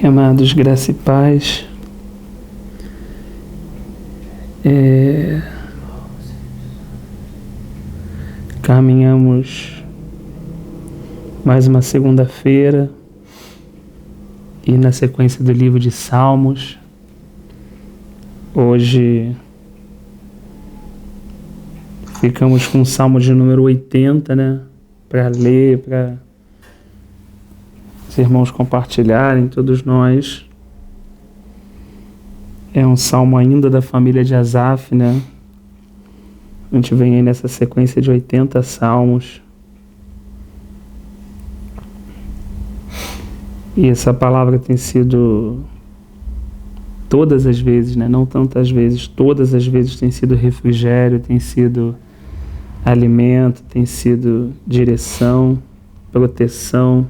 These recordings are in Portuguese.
Bem, amados, graça e paz. Caminhamos mais uma segunda-feira e na sequência do livro de Salmos. Hoje ficamos com o Salmo de número 80, né? Para ler, para os irmãos compartilharem, todos nós. É um salmo ainda da família de Asaf, né? A gente vem aí nessa sequência de 80 salmos. E essa palavra tem sido todas as vezes, né? Não tantas vezes, todas as vezes tem sido refrigério, tem sido alimento, tem sido direção, proteção,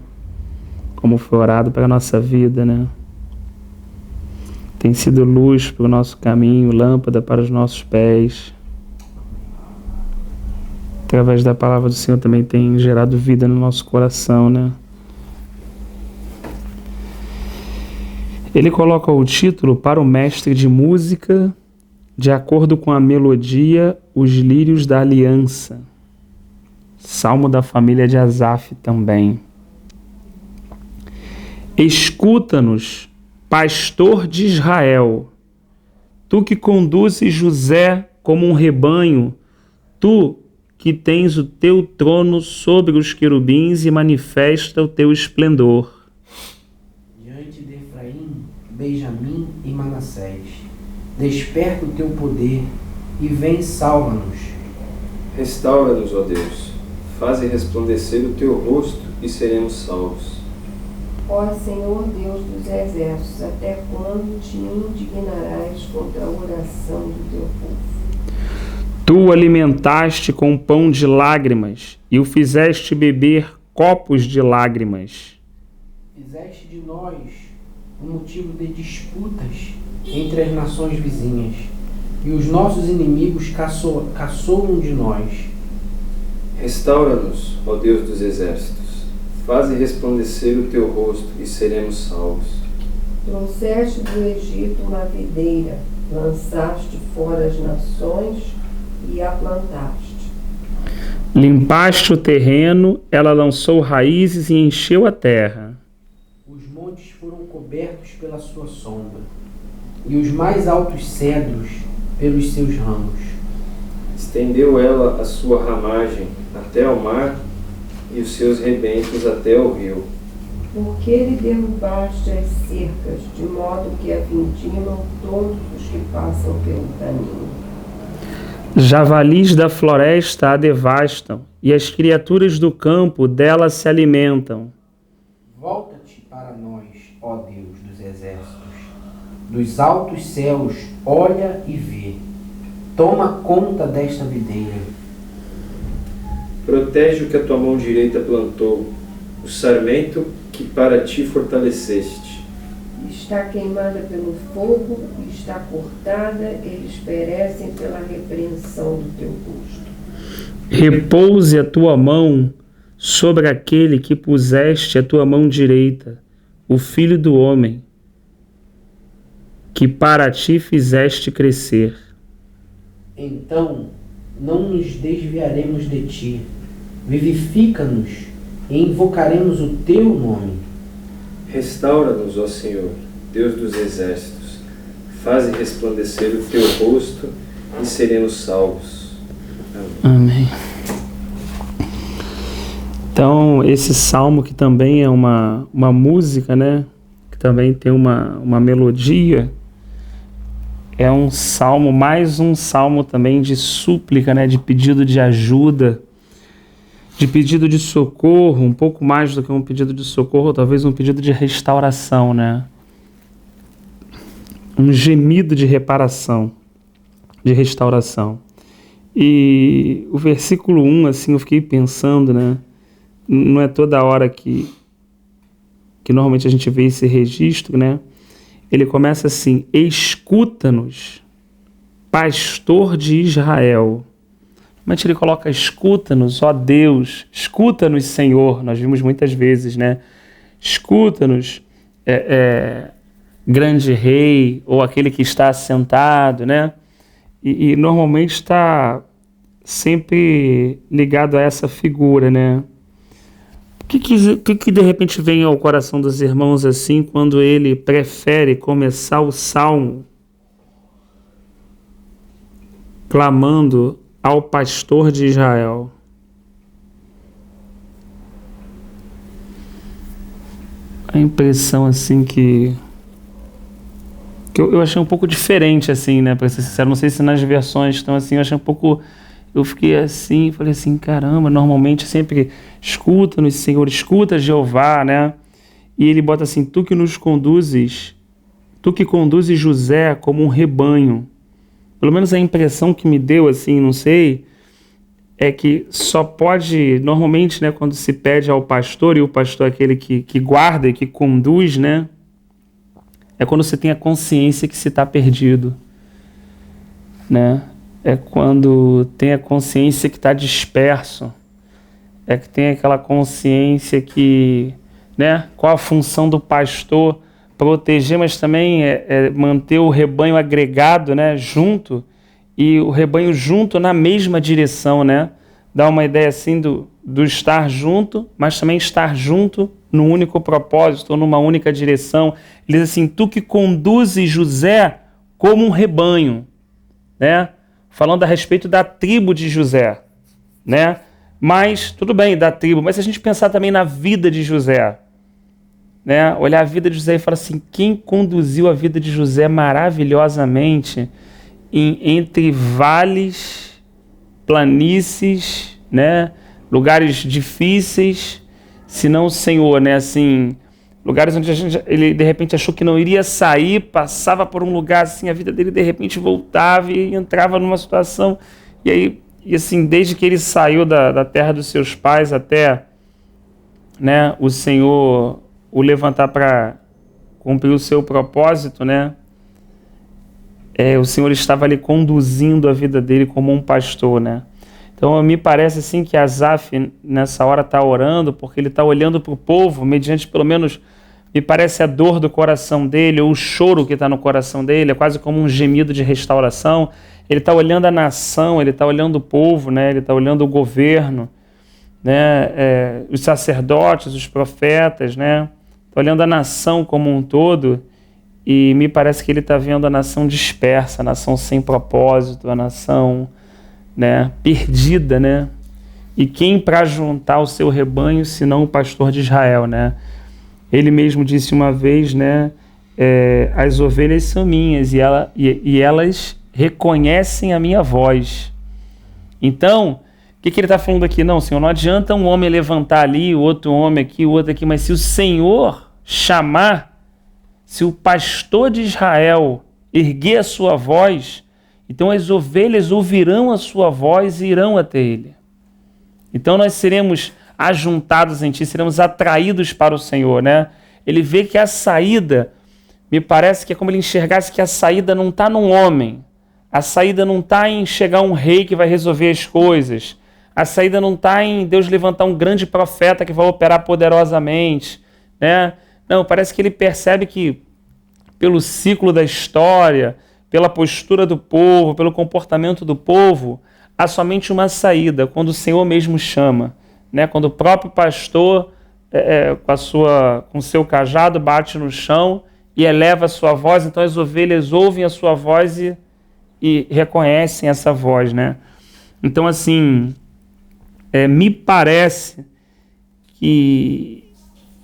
como foi orado para a nossa vida, né? Tem sido luz para o nosso caminho, lâmpada para os nossos pés. Através da palavra do Senhor também tem gerado vida no nosso coração, né? Ele coloca o título para o mestre de música, de acordo com a melodia, os lírios da aliança. Salmo da família de Asaf também. Escuta-nos, pastor de Israel, tu que conduzes José como um rebanho, tu que tens o teu trono sobre os querubins e manifesta o teu esplendor. Diante de Efraim, Benjamim e Manassés, desperta o teu poder e vem salva-nos. Restaura-nos, ó Deus, faze resplandecer o teu rosto e seremos salvos. Ó Senhor Deus dos exércitos, até quando te indignarás contra a oração do teu povo? Tu o alimentaste com pão de lágrimas e o fizeste beber copos de lágrimas. Fizeste de nós um motivo de disputas entre as nações vizinhas, e os nossos inimigos caçoam de nós. Restaura-nos, ó Deus dos exércitos, faze resplandecer o teu rosto e seremos salvos. Trouxeste do Egito uma videira, lançaste fora as nações e a plantaste. Limpaste o terreno, ela lançou raízes e encheu a terra. Os montes foram cobertos pela sua sombra, e os mais altos cedros pelos seus ramos. Estendeu ela a sua ramagem até ao mar e os seus rebentos até ao rio. Porque lhe derrubaste as cercas, de modo que a vindimam todos os que passam pelo caminho. Javalis da floresta a devastam, e as criaturas do campo dela se alimentam. Volta-te para nós, ó Deus dos exércitos. Dos altos céus, olha e vê. Toma conta desta videira. Protege o que a tua mão direita plantou, o sarmento que para ti fortaleceste. Está queimada pelo fogo, está cortada, eles perecem pela repreensão do teu rosto. Repouse a tua mão sobre aquele que puseste a tua mão direita, o Filho do homem, que para ti fizeste crescer. Então, não nos desviaremos de ti. Vivifica-nos e invocaremos o teu nome. Restaura-nos, ó Senhor, Deus dos exércitos, faze resplandecer o teu rosto e seremos salvos. Amém. Então, esse salmo que também é uma música, né? Que também tem uma melodia, é um salmo, mais um salmo também de súplica, né? De pedido de ajuda, de pedido de socorro, um pouco mais do que um pedido de socorro, talvez um pedido de restauração, né? Um gemido de reparação, de restauração. E o versículo 1, assim, eu fiquei pensando, né? Não é toda hora que normalmente a gente vê esse registro, né? Ele começa assim: escuta-nos, pastor de Israel. Realmente ele coloca: escuta-nos, ó Deus, escuta-nos, Senhor. Nós vimos muitas vezes, né? Escuta-nos, grande rei ou aquele que está assentado, né? E normalmente está sempre ligado a essa figura, né? O que de repente vem ao coração dos irmãos assim quando ele prefere começar o salmo clamando ao pastor de Israel? A impressão assim que eu achei um pouco diferente assim, né, para ser sincero, não sei se nas versões estão assim, eu achei um pouco, eu fiquei assim, falei assim, caramba, normalmente sempre escuta-nos, Senhor, escuta Jeová, né? E ele bota assim, tu que conduzes José como um rebanho. Pelo menos a impressão que me deu assim, não sei, é que só pode, normalmente, né, quando se pede ao pastor, e o pastor é aquele que guarda e que conduz, né, é quando você tem a consciência que se está perdido, né, é quando tem a consciência que está disperso, é que tem aquela consciência que, né, qual a função do pastor? Proteger, mas também manter o rebanho agregado, né, junto, e o rebanho junto na mesma direção, né? Dá uma ideia assim do estar junto, mas também estar junto num único propósito, ou numa única direção. Ele diz assim, tu que conduzes José como um rebanho, né? Falando a respeito da tribo de José, né? Mas, tudo bem, da tribo, mas se a gente pensar também na vida de José, né? Olhar a vida de José e falar assim, quem conduziu a vida de José maravilhosamente entre vales, planícies, né? Lugares difíceis, se não o Senhor, né? Assim, lugares onde ele de repente achou que não iria sair, passava por um lugar assim, a vida dele de repente voltava e entrava numa situação, e assim, desde que ele saiu da terra dos seus pais até, né, o Senhor o levantar para cumprir o seu propósito, né? O Senhor estava ali conduzindo a vida dele como um pastor, né? Então me parece assim que Asaf nessa hora está orando porque ele está olhando para o povo, mediante pelo menos, me parece a dor do coração dele, ou o choro que está no coração dele, é quase como um gemido de restauração. Ele está olhando a nação, ele está olhando o povo, né? Ele está olhando o governo, né? Os sacerdotes, os profetas, né? Está olhando a nação como um todo. E me parece que ele está vendo a nação dispersa, a nação sem propósito, a nação, né, perdida, né? E quem para juntar o seu rebanho, senão o pastor de Israel, né? Ele mesmo disse uma vez, né? As ovelhas são minhas e elas reconhecem a minha voz. Então, o que ele está falando aqui? Não, Senhor, não adianta um homem levantar ali, o outro homem aqui, o outro aqui, mas se o Senhor chamar, se o pastor de Israel erguer a sua voz, então as ovelhas ouvirão a sua voz e irão até ele. Então nós seremos ajuntados em ti, seremos atraídos para o Senhor, né? Ele vê que a saída, me parece que é como ele enxergasse que a saída não está num homem, a saída não está em chegar um rei que vai resolver as coisas, a saída não está em Deus levantar um grande profeta que vai operar poderosamente, né? Não, parece que ele percebe que pelo ciclo da história, pela postura do povo, pelo comportamento do povo, há somente uma saída, quando o Senhor mesmo chama, né? Quando o próprio pastor, com o seu cajado, bate no chão e eleva a sua voz, então as ovelhas ouvem a sua voz e reconhecem essa voz, né? Então, assim, me parece que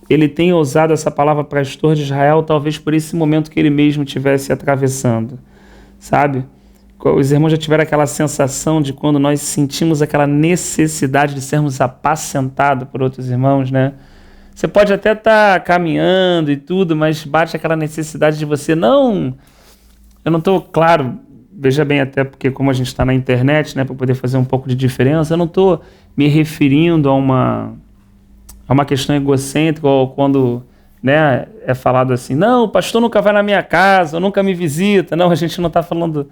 ele tenha usado essa palavra pastor de Israel, talvez por esse momento que ele mesmo estivesse atravessando, sabe? Os irmãos já tiveram aquela sensação de quando nós sentimos aquela necessidade de sermos apacentados por outros irmãos, né? Você pode até estar caminhando e tudo, mas bate aquela necessidade de você eu não estou, claro, veja bem, até porque como a gente está na internet, né, para poder fazer um pouco de diferença, eu não estou me referindo a uma questão egocêntrica, ou quando, né, é falado assim, não, o pastor nunca vai na minha casa, ou nunca me visita. Não, a gente não está falando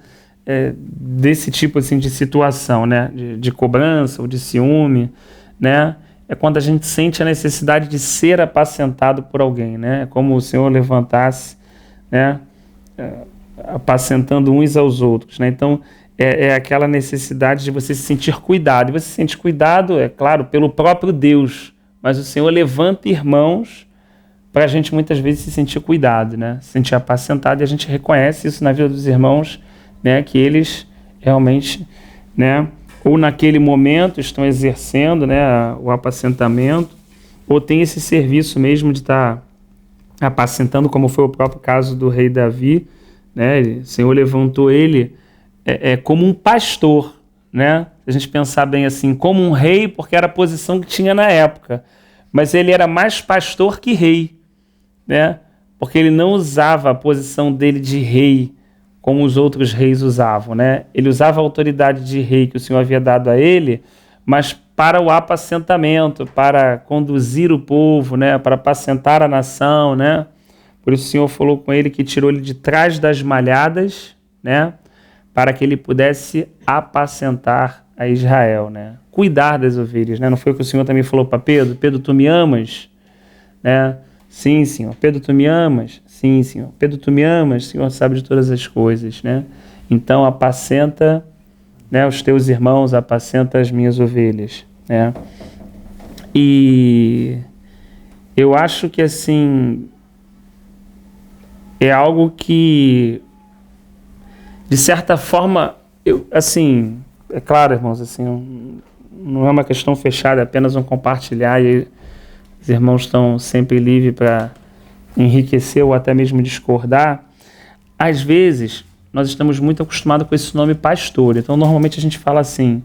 desse tipo assim, de situação, né, de cobrança ou de ciúme, né? é quando a gente sente a necessidade de ser apacentado por alguém, né? É como o Senhor levantasse, né? Apacentando uns aos outros, né? Então, é aquela necessidade de você se sentir cuidado. E você se sente cuidado, é claro, pelo próprio Deus, mas o Senhor levanta irmãos para a gente muitas vezes se sentir cuidado, né? Se sentir apacentado, e a gente reconhece isso na vida dos irmãos, né? Que eles realmente, né? Ou naquele momento estão exercendo, né? O apacentamento, ou tem esse serviço mesmo de estar apacentando, como foi o próprio caso do rei Davi, né? O Senhor levantou ele como um pastor, né? Se a gente pensar bem assim, como um rei, porque era a posição que tinha na época, mas ele era mais pastor que rei, né? Porque ele não usava a posição dele de rei como os outros reis usavam, né? Ele usava a autoridade de rei que o Senhor havia dado a ele, mas para o apacentamento, para conduzir o povo, né? Para apacentar a nação, né? Por isso o Senhor falou com ele que tirou ele de trás das malhadas, né? Para que ele pudesse apacentar a Israel, né? Cuidar das ovelhas, né? Não foi o que o Senhor também falou para Pedro? Pedro, tu me amas? Né? Sim, Senhor. Pedro, tu me amas? Sim, Senhor. Pedro, tu me amas? O Senhor sabe de todas as coisas, né? Então, apacenta, né, os teus irmãos, apacenta as minhas ovelhas, né? E eu acho que, assim, é algo que, de certa forma, assim, é claro, irmãos, assim, não é uma questão fechada, é apenas um compartilhar, e os irmãos estão sempre livres para enriquecer ou até mesmo discordar. Às vezes, nós estamos muito acostumados com esse nome pastor, então normalmente a gente fala assim,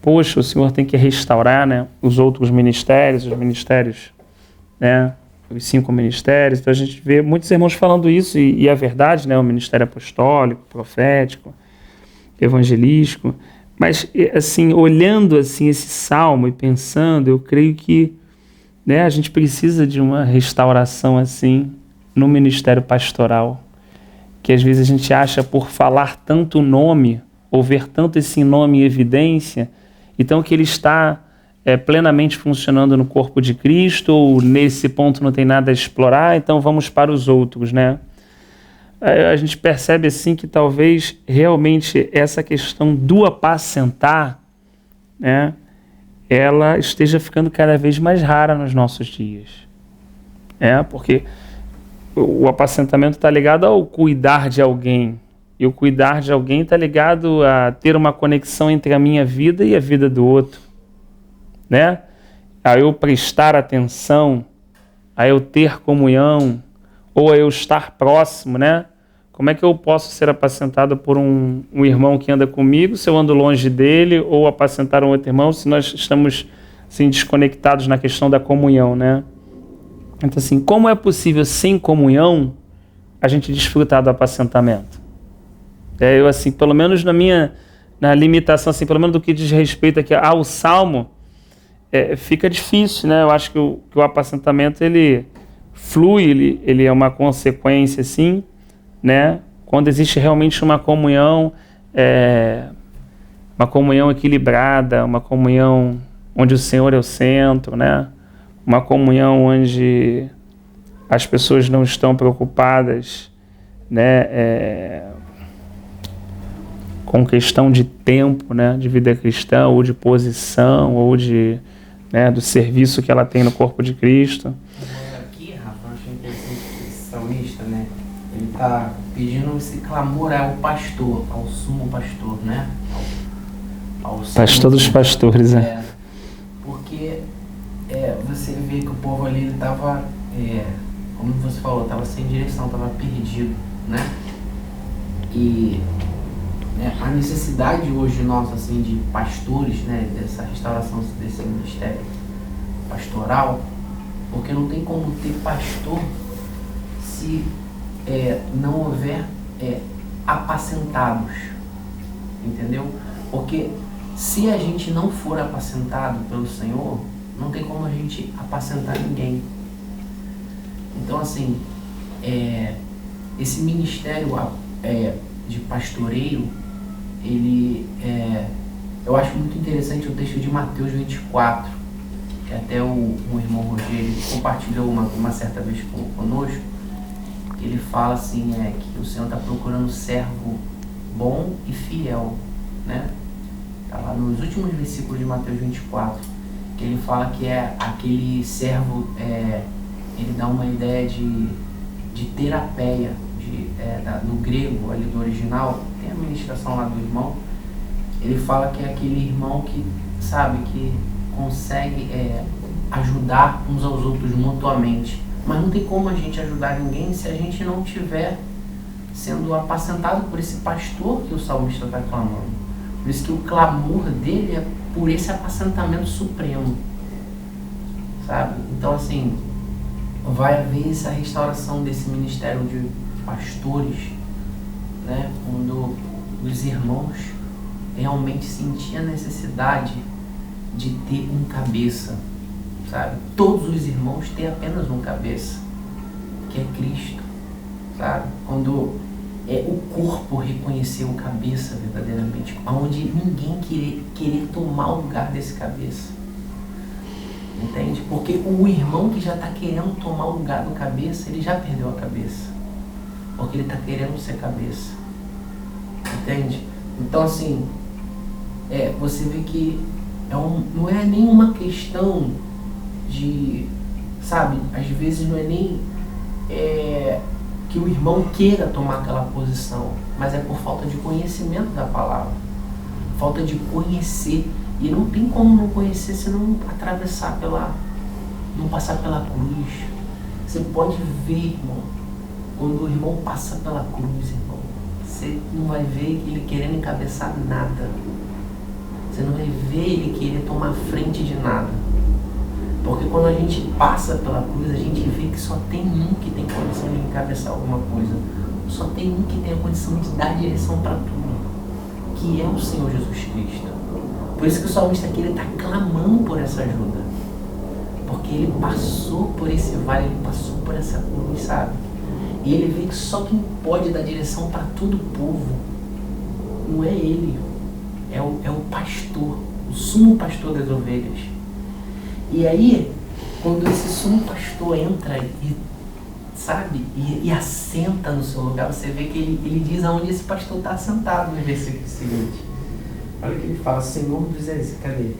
poxa, o Senhor tem que restaurar, né, os outros ministérios, os ministérios, né, os 5 ministérios. Então a gente vê muitos irmãos falando isso, e é verdade, né, o ministério apostólico, profético, evangelístico, mas assim, olhando assim esse salmo e pensando, eu creio que, né, a gente precisa de uma restauração assim no ministério pastoral, que às vezes a gente acha, por falar tanto o nome, ou ver tanto esse nome em evidência, então que ele está plenamente funcionando no corpo de Cristo, ou nesse ponto não tem nada a explorar, então vamos para os outros, né? A gente percebe assim que talvez realmente essa questão do apacentar, né, ela esteja ficando cada vez mais rara nos nossos dias. Porque o apacentamento está ligado ao cuidar de alguém, e o cuidar de alguém está ligado a ter uma conexão entre a minha vida e a vida do outro, né? A eu prestar atenção, a eu ter comunhão, ou a eu estar próximo, né? Como é que eu posso ser apacentado por um irmão que anda comigo, se eu ando longe dele, ou apacentar um outro irmão, se nós estamos assim, desconectados na questão da comunhão, né? Então, assim, como é possível, sem comunhão, a gente desfrutar do apacentamento? Eu, assim, pelo menos na limitação, assim, pelo menos do que diz respeito aqui ao Salmo, fica difícil, né? Eu acho que o apacentamento, ele flui, ele é uma consequência, assim, né? Quando existe realmente uma comunhão equilibrada, uma comunhão onde o Senhor é o centro, né? Uma comunhão onde as pessoas não estão preocupadas, né, com questão de tempo, né, de vida cristã, ou de posição, ou né, do serviço que ela tem no corpo de Cristo. Aqui, Rafa, eu achei interessante que esse salmista, né, ele está pedindo esse clamor ao pastor, ao sumo pastor, né? Ao pastor dos pastores, porque você vê que o povo ali estava, como você falou, estava sem direção, estava perdido, né? E a necessidade hoje nossa, assim, de pastores, né, dessa restauração desse ministério pastoral, porque não tem como ter pastor se não houver apacentados, entendeu? Porque se a gente não for apacentado pelo Senhor, não tem como a gente apacentar ninguém. Então, assim, esse ministério de pastoreio, ele eu acho muito interessante o texto de Mateus 24, que até o irmão Rogério compartilhou uma certa vez conosco, que ele fala assim, que o Senhor está procurando um servo bom e fiel, né? Está lá nos últimos versículos de Mateus 24, que ele fala que é aquele servo, ele dá uma ideia de terapeia, no grego ali do original, tem a ministração lá do irmão, ele fala que é aquele irmão que, sabe, que consegue ajudar uns aos outros mutuamente. Mas não tem como a gente ajudar ninguém se a gente não estiver sendo apacentado por esse pastor que o salmista está clamando. Por isso que o clamor dele é por esse apacentamento supremo, sabe? Então, assim, vai haver essa restauração desse ministério de pastores, né? Quando os irmãos realmente sentiam a necessidade de ter um cabeça, sabe? Todos os irmãos têm apenas um cabeça, que é Cristo, sabe? Quando o corpo reconhecer o cabeça verdadeiramente, onde ninguém querer tomar o lugar desse cabeça, entende? Porque o irmão que já está querendo tomar o lugar do cabeça, ele já perdeu a cabeça, porque ele está querendo ser cabeça, entende? Então, assim, você vê que não é nenhuma questão de, sabe, às vezes não é nem que o irmão queira tomar aquela posição, mas é por falta de conhecimento da palavra, falta de conhecer, e não tem como não conhecer se não atravessar não passar pela cruz. Você pode ver, irmão, quando o irmão passa pela cruz, irmão, você não vai ver ele querendo encabeçar nada, você não vai ver ele querer tomar frente de nada. Porque quando a gente passa pela cruz, a gente vê que só tem um que tem condição de encabeçar alguma coisa. Só tem um que tem a condição de dar direção para tudo, que é o Senhor Jesus Cristo. Por isso que o salmista aqui está clamando por essa ajuda. Porque ele passou por esse vale, ele passou por essa cruz, sabe? E ele vê que só quem pode dar direção para todo o povo não é ele, é o pastor, o sumo pastor das ovelhas. E aí, quando esse sumo pastor entra e, sabe, e assenta no seu lugar, você vê que ele diz aonde esse pastor está assentado no versículo seguinte. Olha o que ele fala: Senhor dos exércitos, cadê?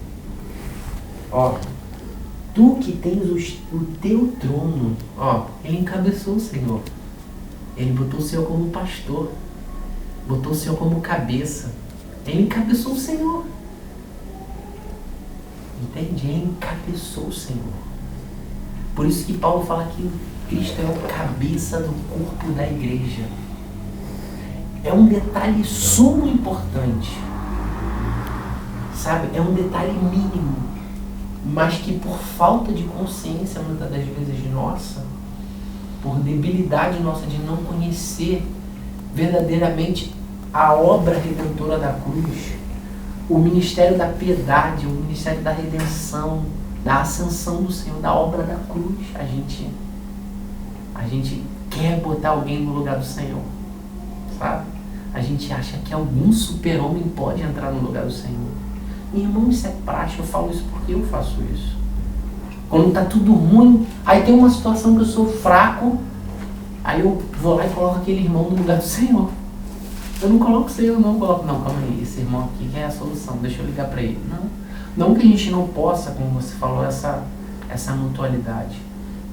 Ó, tu que tens o teu trono, ó, ele encabeçou o Senhor. Ele botou o Senhor como pastor, botou o Senhor como cabeça. Ele encabeçou o Senhor. Entende? Ele encabeçou o Senhor. Por isso que Paulo fala que Cristo é o cabeça do corpo da igreja. É um detalhe sumo importante. Sabe? É um detalhe mínimo. Mas que por falta de consciência, muitas das vezes nossa, por debilidade nossa de não conhecer verdadeiramente a obra redentora da cruz, o ministério da piedade, o ministério da redenção, da ascensão do Senhor, da obra da cruz, a gente quer botar alguém no lugar do Senhor, sabe? A gente acha que algum super-homem pode entrar no lugar do Senhor. Irmão, isso é prática, eu falo isso porque eu faço isso. Quando tá tudo ruim, aí tem uma situação que eu sou fraco, aí eu vou lá e coloco aquele irmão no lugar do Senhor. Eu não coloco o Senhor, não coloco, não, calma aí, esse irmão aqui que é a solução, deixa eu ligar para ele. Não que a gente não possa, como você falou, essa mutualidade,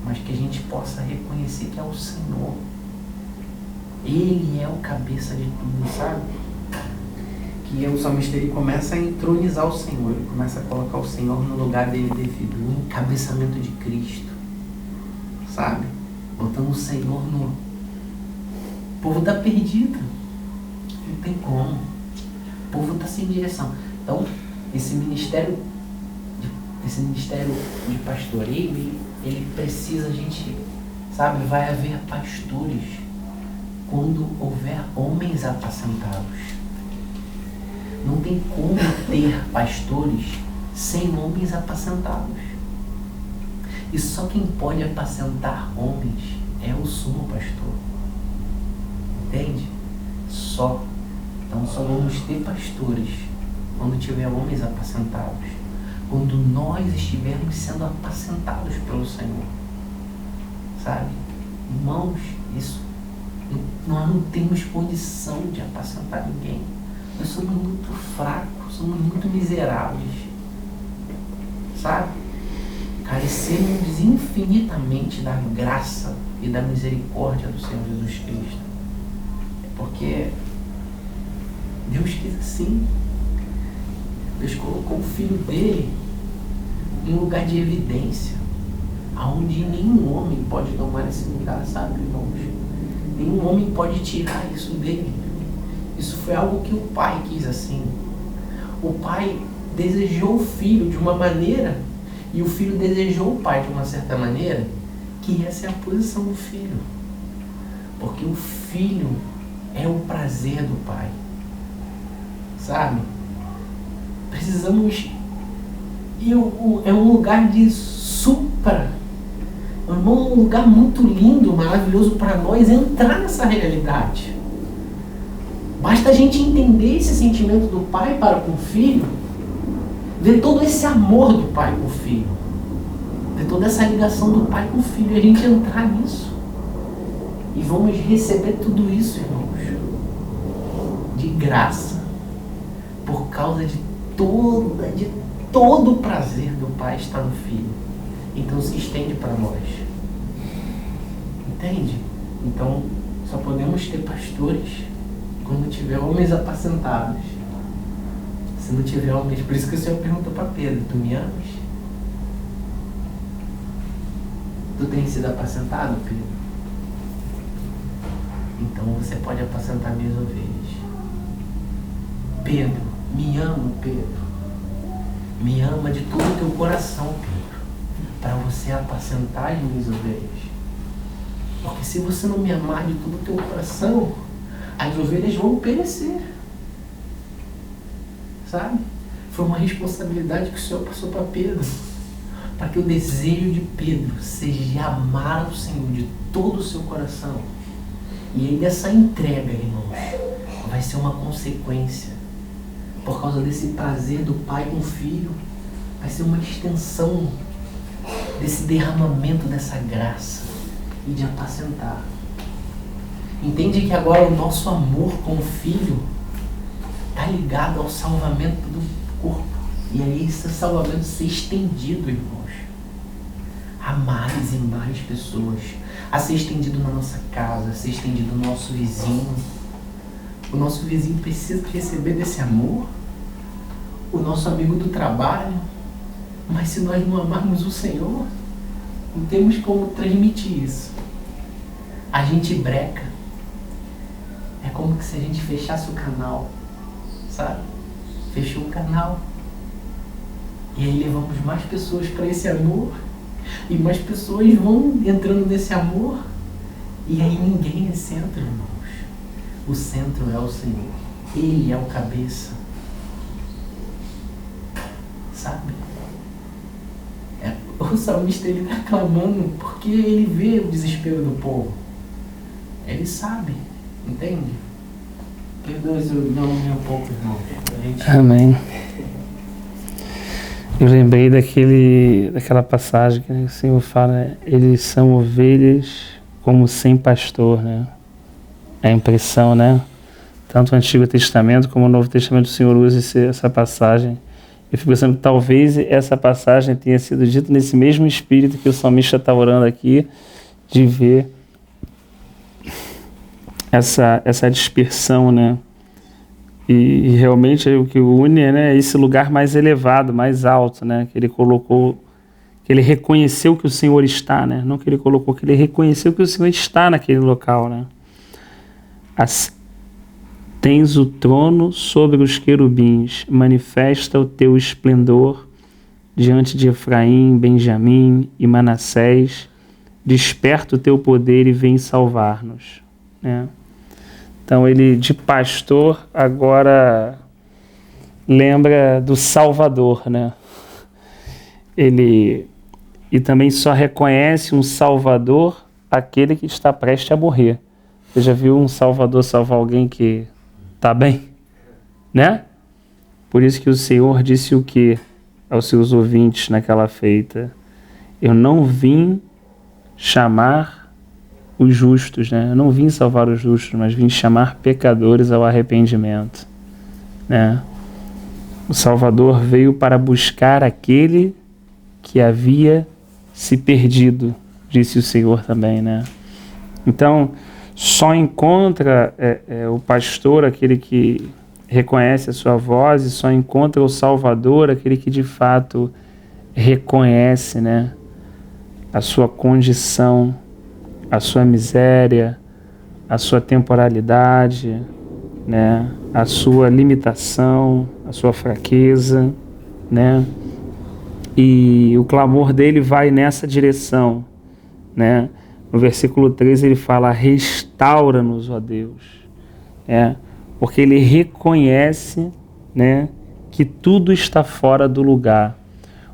mas que a gente possa reconhecer que é o Senhor. Ele é o cabeça de tudo, sabe? Que o salmista, ele começa a entronizar o Senhor, ele começa a colocar o Senhor no lugar dele devido, no encabeçamento de Cristo, sabe? Botando o Senhor no... O povo está perdido, não tem como, o povo está sem direção. Então, esse ministério de pastoreio, ele precisa, a gente, sabe, vai haver pastores quando houver homens apacentados. Não tem como ter pastores sem homens apacentados. E só quem pode apacentar homens é o sumo pastor. Entende? Só. Então só vamos ter pastores quando tiver homens apacentados. quando nós estivermos sendo apacentados pelo Senhor. Sabe? Irmãos, nós não temos condição de apacentar ninguém. Nós somos muito fracos, somos muito miseráveis. Sabe? Carecemos infinitamente da graça e da misericórdia do Senhor Jesus Cristo. Porque Deus quis assim. Deus colocou o Filho dele em um lugar de evidência, aonde nenhum homem pode tomar esse lugar, sabe, irmãos? Nenhum homem pode tirar isso dele. Isso foi algo que o Pai quis assim. O Pai desejou o Filho de uma maneira e o Filho desejou o Pai de uma certa maneira, que essa é a posição do Filho. Porque o Filho é o prazer do Pai. Sabe? Precisamos... É um lugar de supra. Um lugar muito lindo, maravilhoso para nós entrar nessa realidade. Basta a gente entender esse sentimento do Pai para com o Filho, ver todo esse amor do Pai com o Filho, ver toda essa ligação do Pai com o Filho, e a gente entrar nisso. E vamos receber tudo isso, irmãos, de graça, por causa de todo o prazer do Pai está no Filho. Então se estende para nós. Entende? Então só podemos ter pastores quando tiver homens apacentados. Se não tiver homens, por isso que o Senhor pergunta para Pedro: tu me amas? Tu tens sido apacentado, Pedro? Então você pode apacentar minhas ovelhas. Pedro, me ama, Pedro. Me ama de todo o teu coração, Pedro, para você apacentar as minhas ovelhas. Porque se você não me amar de todo o teu coração, as ovelhas vão perecer. Sabe? Foi uma responsabilidade que o Senhor passou para Pedro, para que o desejo de Pedro seja amar o Senhor de todo o seu coração. E aí dessa entrega, irmãos, vai ser uma consequência. Por causa desse prazer do Pai com o Filho, vai ser uma extensão desse derramamento dessa graça e de apacentar. Entende que agora o nosso amor com o Filho está ligado ao salvamento do corpo. E aí esse salvamento ser estendido, irmãos, a mais e mais pessoas, a ser estendido na nossa casa, a ser estendido no nosso vizinho. O nosso vizinho precisa receber desse amor, o nosso amigo do trabalho. Mas se nós não amarmos o Senhor, não temos como transmitir isso. A gente breca. É como se a gente fechasse o canal, sabe? Fechou o canal. E aí levamos mais pessoas para esse amor, e mais pessoas vão entrando nesse amor, e aí ninguém é centro, irmãos. O centro é o Senhor. Ele é o cabeça. Sabe? O salmista, ele está clamando porque ele vê o desespero do povo. Ele sabe. Entende? Perdoe se eu não um pouco, irmão. Amém. Eu lembrei daquela passagem que o Senhor fala, eles são ovelhas como sem pastor, né? A impressão, né? Tanto o Antigo Testamento como o Novo Testamento, o Senhor usa essa passagem. Eu fico pensando que talvez essa passagem tenha sido dita nesse mesmo espírito que o salmista está orando aqui, de ver essa dispersão, né? E realmente o que o une, né, é esse lugar mais elevado, mais alto, né? Que ele colocou, que ele reconheceu que o Senhor está, né? Não que ele colocou, que ele reconheceu que o Senhor está naquele local, né? Tens o trono sobre os querubins, manifesta o teu esplendor diante de Efraim, Benjamim e Manassés, desperta o teu poder e vem salvar-nos, né? Então ele, de pastor, agora lembra do Salvador, né? E também só reconhece um Salvador aquele que está prestes a morrer. Você já viu um Salvador salvar alguém que está bem? Né? Por isso que o Senhor disse o quê? aos seus ouvintes naquela feita: eu não vim chamar os justos, né? Eu não vim salvar os justos, mas vim chamar pecadores ao arrependimento, né? O Salvador veio para buscar aquele que havia se perdido, disse o Senhor também, né? Então, só encontra o pastor aquele que reconhece a sua voz, e só encontra o Salvador aquele que de fato reconhece, né, a sua condição, a sua miséria, a sua temporalidade, né, a sua limitação, a sua fraqueza, né? E o clamor dele vai nessa direção, né? No versículo 3 ele fala: restaura-nos, ó Deus, porque ele reconhece, né, que tudo está fora do lugar.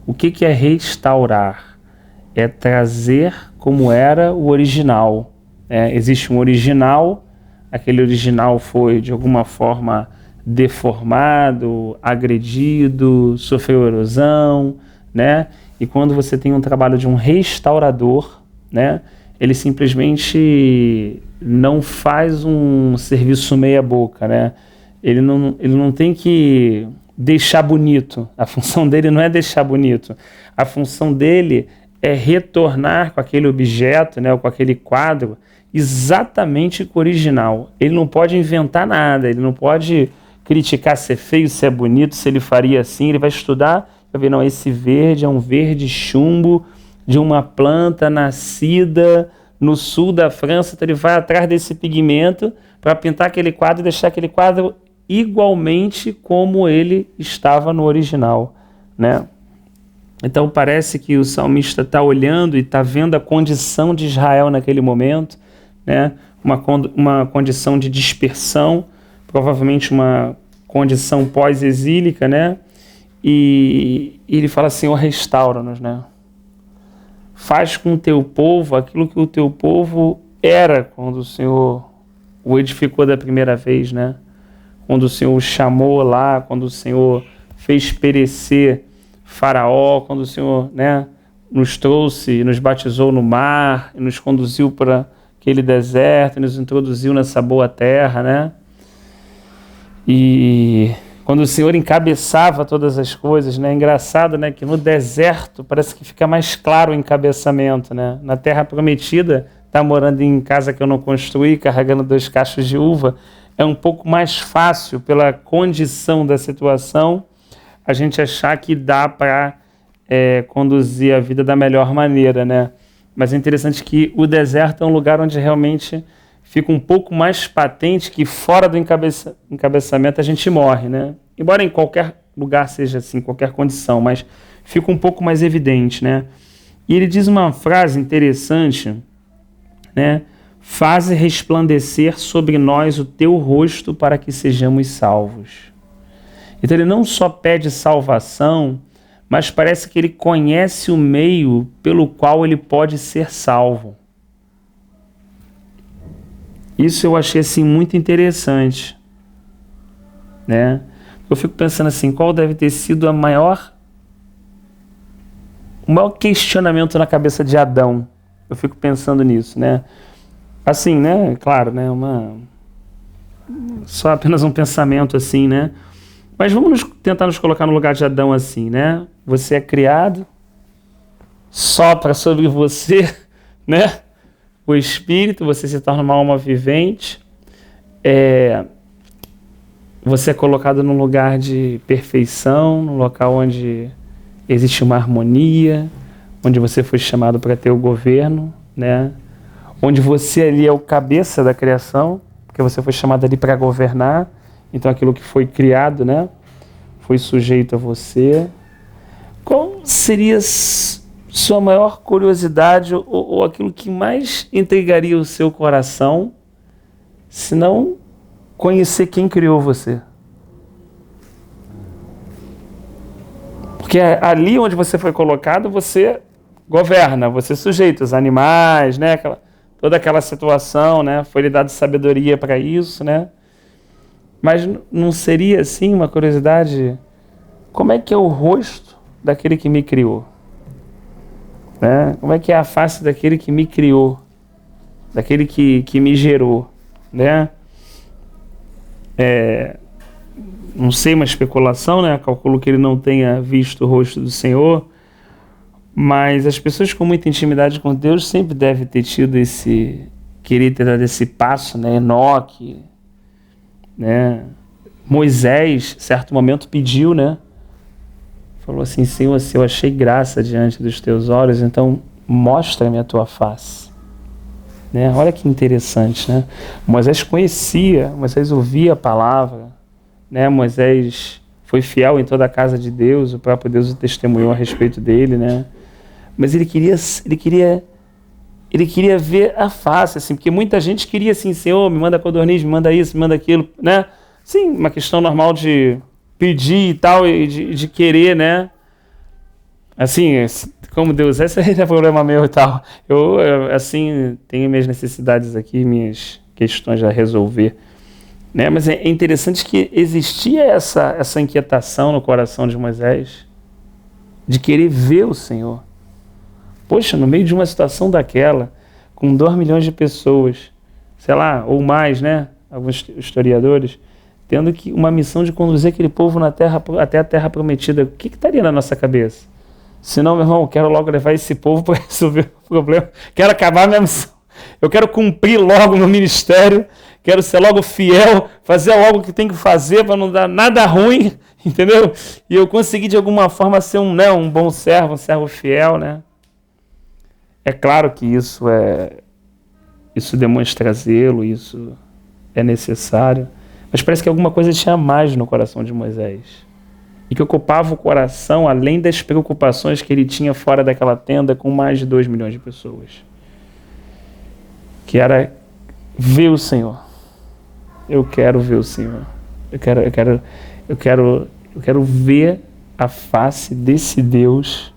O que é restaurar? É trazer como era o original. Existe um original, aquele original foi de alguma forma deformado, agredido, sofreu erosão, né? E quando você tem um trabalho de um restaurador, né, ele simplesmente não faz um serviço meia boca, né? Ele não tem que deixar bonito. A função dele não é deixar bonito. A função dele é retornar com aquele objeto, né, ou com aquele quadro, exatamente com o original. Ele não pode inventar nada, ele não pode criticar se é feio, se é bonito, se ele faria assim. Ele vai estudar, vai ver, não, esse verde é um verde chumbo de uma planta nascida no sul da França, então ele vai atrás desse pigmento para pintar aquele quadro e deixar aquele quadro igualmente como ele estava no original, né? Então parece que o salmista está olhando e está vendo a condição de Israel naquele momento, né? Uma condição de dispersão, provavelmente uma condição pós-exílica, né? E ele fala: Senhor, restaura-nos, né? Faz com o teu povo aquilo que o teu povo era quando o Senhor o edificou da primeira vez, né? Quando o Senhor o chamou lá, quando o Senhor fez perecer Faraó, quando o Senhor, né, nos trouxe, nos batizou no mar, e nos conduziu para aquele deserto, e nos introduziu nessa boa terra, né? E quando o Senhor encabeçava todas as coisas, né? Engraçado, né, que no deserto parece que fica mais claro o encabeçamento, né? Na terra prometida, tá morando em casa que eu não construí, carregando 2 cachos de uva, é um pouco mais fácil, pela condição da situação, a gente achar que dá para conduzir a vida da melhor maneira, né? Mas é interessante que o deserto é um lugar onde realmente fica um pouco mais patente que fora do encabeçamento a gente morre, né? Embora em qualquer lugar seja assim, qualquer condição, mas fica um pouco mais evidente, né? E ele diz uma frase interessante, né? Faze resplandecer sobre nós o teu rosto para que sejamos salvos. Então ele não só pede salvação, mas parece que ele conhece o meio pelo qual ele pode ser salvo. Isso eu achei assim muito interessante, né? Eu fico pensando assim, qual deve ter sido o maior questionamento na cabeça de Adão? Eu fico pensando nisso, né? Assim, né? Claro, né? Só apenas um pensamento assim, né? Mas vamos tentar nos colocar no lugar de Adão assim, né? Você é criado, sopra sobre você, né? O Espírito, você se torna uma alma vivente, você é colocado num lugar de perfeição, num local onde existe uma harmonia, onde você foi chamado para ter o governo, né? Onde você ali é o cabeça da criação, porque você foi chamado ali para governar, então aquilo que foi criado, né, foi sujeito a você. Qual seria sua maior curiosidade ou aquilo que mais intrigaria o seu coração, se não conhecer quem criou você? Porque ali onde você foi colocado, você governa, você sujeita os animais, né? Toda aquela situação, né? Foi lhe dado sabedoria para isso, né? Mas não seria, assim, uma curiosidade, como é que é o rosto daquele que me criou? Né? Como é que é a face daquele que me criou? Daquele que me gerou? Né? Não sei, uma especulação, né? Calculo que ele não tenha visto o rosto do Senhor, mas as pessoas com muita intimidade com Deus sempre devem ter tido querer ter dado esse passo, né? Enoque, né? Moisés, certo momento, pediu, né? Falou assim: Senhor, se eu achei graça diante dos teus olhos, então mostra-me a tua face. Né? Olha que interessante, né? Moisés conhecia, Moisés ouvia a palavra, né? Moisés foi fiel em toda a casa de Deus, o próprio Deus o testemunhou a respeito dele, né? Mas ele queria ver a face, assim, porque muita gente queria assim: Senhor, me manda codorniz, me manda isso, me manda aquilo, né? Sim, uma questão normal de pedir e tal, e de querer, né? Assim, como Deus, esse é problema meu e tal. Eu, assim, tenho minhas necessidades aqui, minhas questões a resolver, né? Mas é interessante que existia essa inquietação no coração de Moisés, de querer ver o Senhor. Poxa, no meio de uma situação daquela, com 2 milhões de pessoas, sei lá, ou mais, né? Alguns historiadores, tendo que uma missão de conduzir aquele povo até a terra prometida, o que estaria na nossa cabeça? Se não, meu irmão, eu quero logo levar esse povo para resolver o problema, quero acabar a minha missão, eu quero cumprir logo meu ministério, quero ser logo fiel, fazer logo o que tem que fazer para não dar nada ruim, entendeu? E eu consegui de alguma forma ser um bom servo, um servo fiel, né? É claro que isso demonstra zelo, isso é necessário, mas parece que alguma coisa tinha mais no coração de Moisés, e que ocupava o coração além das preocupações que ele tinha fora daquela tenda com mais de 2 milhões de pessoas, que era ver o Senhor. Eu quero ver o Senhor, eu quero ver a face desse Deus,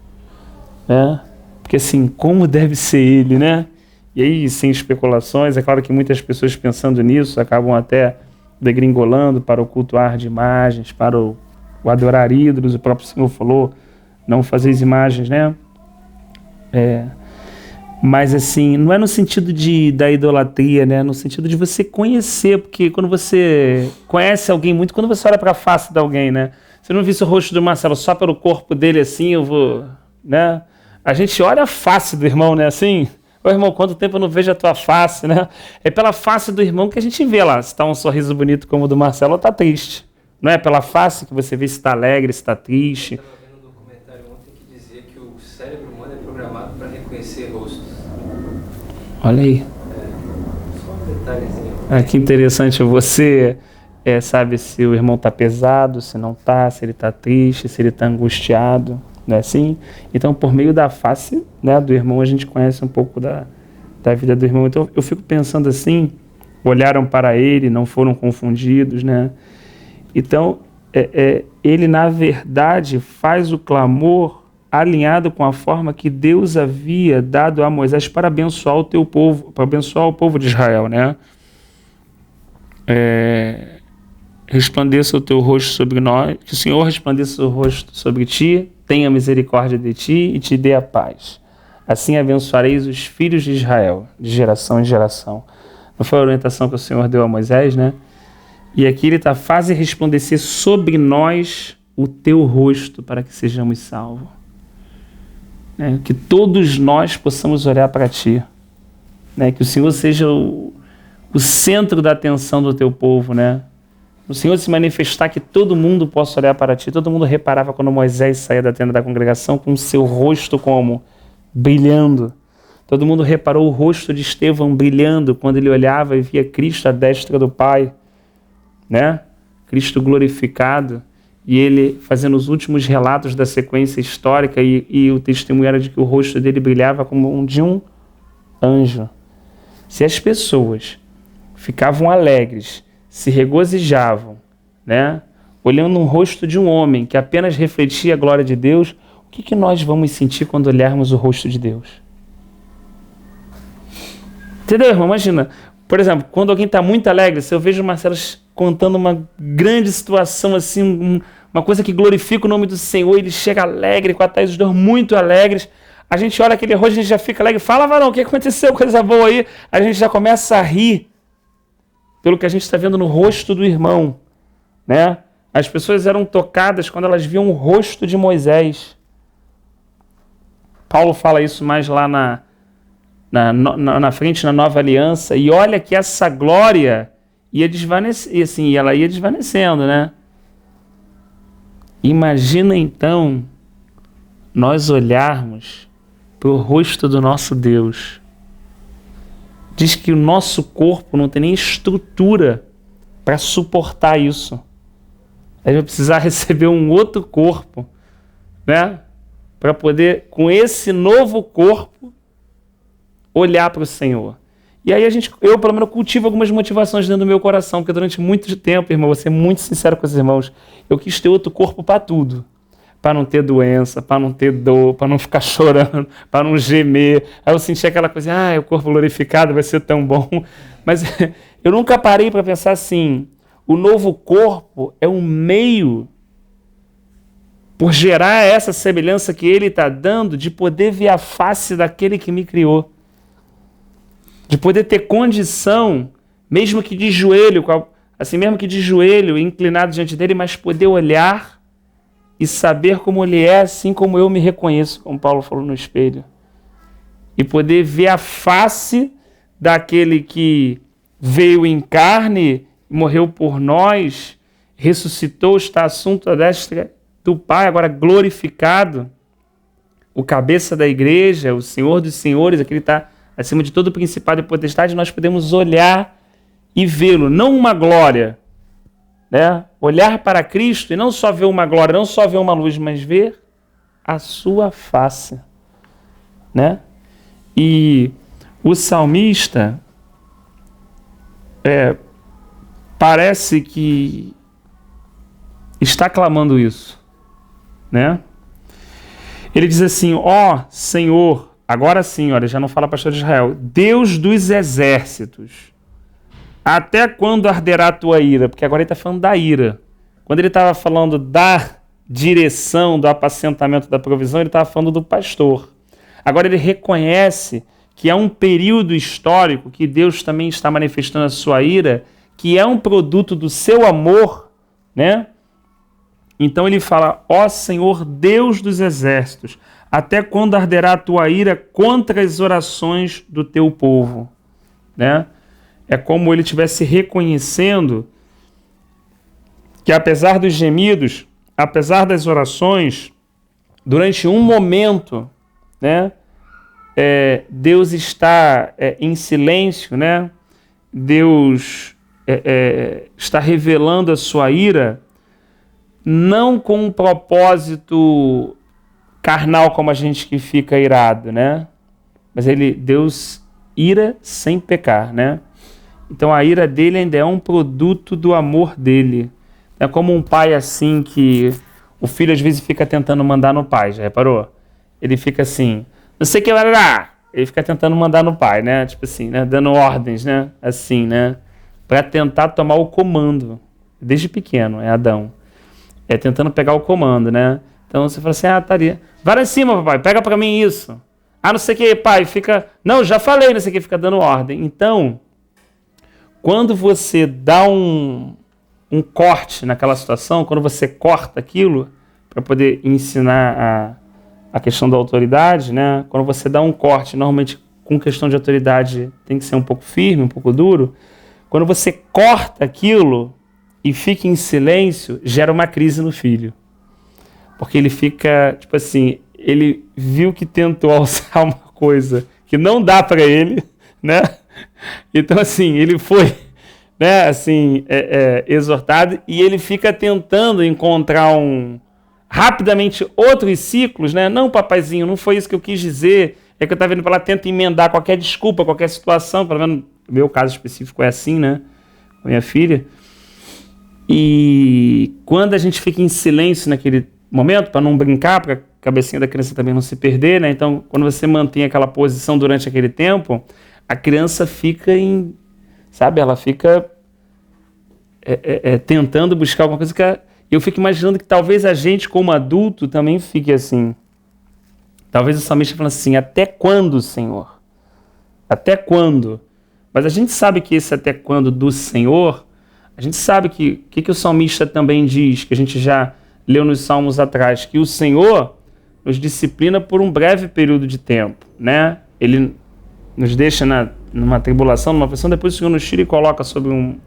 né? Porque assim, como deve ser ele, né? E aí, sem especulações, é claro que muitas pessoas pensando nisso acabam até degringolando para o cultuar de imagens, para o adorar ídolos. O próprio Senhor falou: não fazeis imagens, né? Mas assim, não é no sentido da idolatria, né? No sentido de você conhecer, porque quando você conhece alguém muito, quando você olha para a face de alguém, né? Você não visse o rosto do Marcelo só pelo corpo dele assim, eu vou, né? A gente olha a face do irmão, né? Assim, ô irmão, quanto tempo eu não vejo a tua face, né? É pela face do irmão que a gente vê lá, se está um sorriso bonito como o do Marcelo ou está triste. Não é pela face que você vê se está alegre, se está triste. Eu estava vendo um documentário ontem que dizia que o cérebro humano é programado para reconhecer rostos. Olha aí. Só um detalhezinho. Que interessante. Você sabe se o irmão está pesado, se não está, se ele está triste, se ele está angustiado. Não é assim? Então, por meio da face, né, do irmão, a gente conhece um pouco da vida do irmão. Então, eu fico pensando assim: olharam para ele, não foram confundidos, né? Então, ele, na verdade, faz o clamor alinhado com a forma que Deus havia dado a Moisés para abençoar o teu povo, para abençoar o povo de Israel, né? Resplandeça o teu rosto sobre nós, que o Senhor resplandeça o rosto sobre ti, tenha misericórdia de ti e te dê a paz. Assim abençoareis os filhos de Israel, de geração em geração. Não foi a orientação que o Senhor deu a Moisés, né? E aqui ele está: faze resplandecer sobre nós o teu rosto para que sejamos salvos. Que todos nós possamos olhar para ti. Que o Senhor seja o centro da atenção do teu povo, né? O Senhor se manifestar, que todo mundo possa olhar para ti. Todo mundo reparava quando Moisés saía da tenda da congregação com o seu rosto como? Brilhando. Todo mundo reparou o rosto de Estevão brilhando quando ele olhava e via Cristo à destra do Pai, né? Cristo glorificado, e ele fazendo os últimos relatos da sequência histórica, e o testemunho era de que o rosto dele brilhava como um de um anjo. Se as pessoas ficavam alegres, se regozijavam, né, olhando um rosto de um homem que apenas refletia a glória de Deus, o que nós vamos sentir quando olharmos o rosto de Deus? Entendeu, irmão? Imagina, por exemplo, quando alguém está muito alegre, se eu vejo o Marcelo contando uma grande situação, assim, uma coisa que glorifica o nome do Senhor, ele chega alegre, com a Thaís, os dois muito alegres. A gente olha aquele rosto, a gente já fica alegre. Fala, varão, o que aconteceu? Coisa boa aí. A gente já começa a rir pelo que a gente está vendo no rosto do irmão, né? As pessoas eram tocadas quando elas viam o rosto de Moisés. Paulo fala isso mais lá na frente, na Nova Aliança. E olha que essa glória ia desvanecer, assim, ela ia desvanecendo, né? Imagina então nós olharmos para o rosto do nosso Deus. Diz que o nosso corpo não tem nem estrutura para suportar isso. A gente vai precisar receber um outro corpo, né? Para poder, com esse novo corpo, olhar para o Senhor. E aí eu pelo menos cultivo algumas motivações dentro do meu coração, porque durante muito tempo, irmão, vou ser muito sincero com os irmãos, eu quis ter outro corpo para tudo. Para não ter doença, para não ter dor, para não ficar chorando, para não gemer. Aí eu senti aquela coisa, o corpo glorificado vai ser tão bom. Mas eu nunca parei para pensar assim, o novo corpo é um meio, por gerar essa semelhança que ele está dando, de poder ver a face daquele que me criou. De poder ter condição, mesmo que de joelho, assim mesmo que de joelho, inclinado diante dele, mas poder olhar e saber como ele é, assim como eu me reconheço, como Paulo falou no espelho. E poder ver a face daquele que veio em carne, morreu por nós, ressuscitou, está assunto à destra do Pai, agora glorificado, o cabeça da igreja, o Senhor dos senhores, aquele que está acima de todo principado e potestade, nós podemos olhar e vê-lo, não uma glória, né? Olhar para Cristo e não só ver uma glória, não só ver uma luz, mas ver a sua face, né? E o salmista parece que está clamando isso, né? Ele diz assim, Senhor, agora sim, olha, já não fala pastor de Israel, Deus dos exércitos, até quando arderá a tua ira? Porque agora ele está falando da ira. Quando ele estava falando da direção, do apacentamento, da provisão, ele estava falando do pastor. Agora ele reconhece que é um período histórico que Deus também está manifestando a sua ira, que é um produto do seu amor, né? Então ele fala, Senhor, Deus dos exércitos, até quando arderá a tua ira contra as orações do teu povo, né? É como ele estivesse reconhecendo que apesar dos gemidos, apesar das orações, durante um momento, né, Deus está em silêncio, né? Deus está revelando a sua ira, não com um propósito carnal como a gente que fica irado, né? Mas Deus ira sem pecar, né? Então a ira dele ainda é um produto do amor dele. É como um pai assim que o filho às vezes fica tentando mandar no pai, já reparou? Ele fica assim, não sei o que vai dar. Ele fica tentando mandar no pai, né? Tipo assim, né? Dando ordens, né? Assim, né? Para tentar tomar o comando. Desde pequeno, é Adão. Tentando pegar o comando, né? Então você fala assim, tá ali. Vai lá em cima, papai, pega para mim isso. Não sei o que, pai, fica... Não, já falei, não sei o que, fica dando ordem. Então, quando você dá um corte naquela situação, quando você corta aquilo, para poder ensinar a questão da autoridade, né? Quando você dá um corte, normalmente com questão de autoridade tem que ser um pouco firme, um pouco duro. Quando você corta aquilo e fica em silêncio, gera uma crise no filho. Porque ele fica, tipo assim, ele viu que tentou alçar uma coisa que não dá para ele, né? Então, assim, ele foi, né, assim, exortado e ele fica tentando encontrar rapidamente outros ciclos, né? Não, papaizinho, não foi isso que eu quis dizer. É que eu estava indo para lá, tenta emendar qualquer desculpa, qualquer situação, pelo menos no meu caso específico é assim, né? Com minha filha. E quando a gente fica em silêncio naquele momento, para não brincar, para a cabecinha da criança também não se perder, né? Então, quando você mantém aquela posição durante aquele tempo, a criança fica ela fica tentando buscar alguma coisa Eu fico imaginando que talvez a gente, como adulto, também fique assim. Talvez o salmista fale assim, até quando, Senhor? Até quando? Mas a gente sabe que esse até quando do Senhor, a gente sabe que o salmista também diz, que a gente já leu nos salmos atrás, que o Senhor nos disciplina por um breve período de tempo, né? Ele nos deixa numa tribulação, numa pressão, depois o Senhor nos tira e coloca sobre num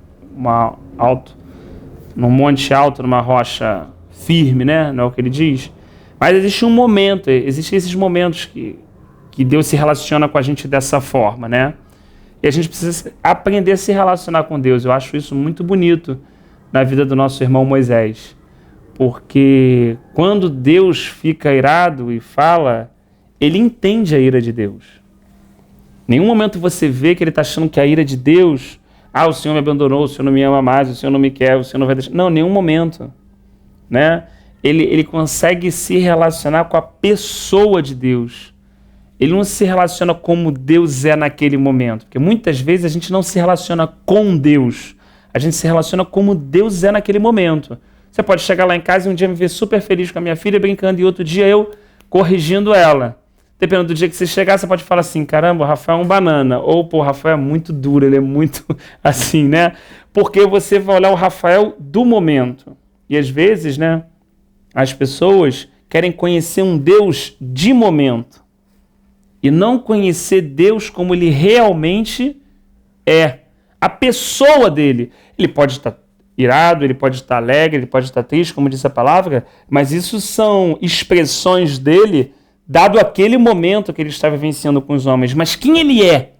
monte alto, numa rocha firme, né? Não é o que ele diz? Mas existe um momento, existem esses momentos que Deus se relaciona com a gente dessa forma, né? E a gente precisa aprender a se relacionar com Deus. Eu acho isso muito bonito na vida do nosso irmão Moisés. Porque quando Deus fica irado e fala, ele entende a ira de Deus. Em nenhum momento você vê que ele está achando que a ira de Deus, o Senhor me abandonou, o Senhor não me ama mais, o Senhor não me quer, o Senhor não vai deixar. Não, em nenhum momento. Né? Ele consegue se relacionar com a pessoa de Deus. Ele não se relaciona como Deus é naquele momento. Porque muitas vezes a gente não se relaciona com Deus. A gente se relaciona como Deus é naquele momento. Você pode chegar lá em casa e um dia me ver super feliz com a minha filha brincando e outro dia eu corrigindo ela. Dependendo do dia que você chegar, você pode falar assim, caramba, o Rafael é um banana. Ou, pô, o Rafael é muito duro, ele é muito assim, né? Porque você vai olhar o Rafael do momento. E às vezes, né, as pessoas querem conhecer um Deus de momento. E não conhecer Deus como ele realmente é. A pessoa dele. Ele pode estar irado, ele pode estar alegre, ele pode estar triste, como disse a palavra, mas isso são expressões dele, dado aquele momento que ele está vivenciando com os homens. Mas quem ele é?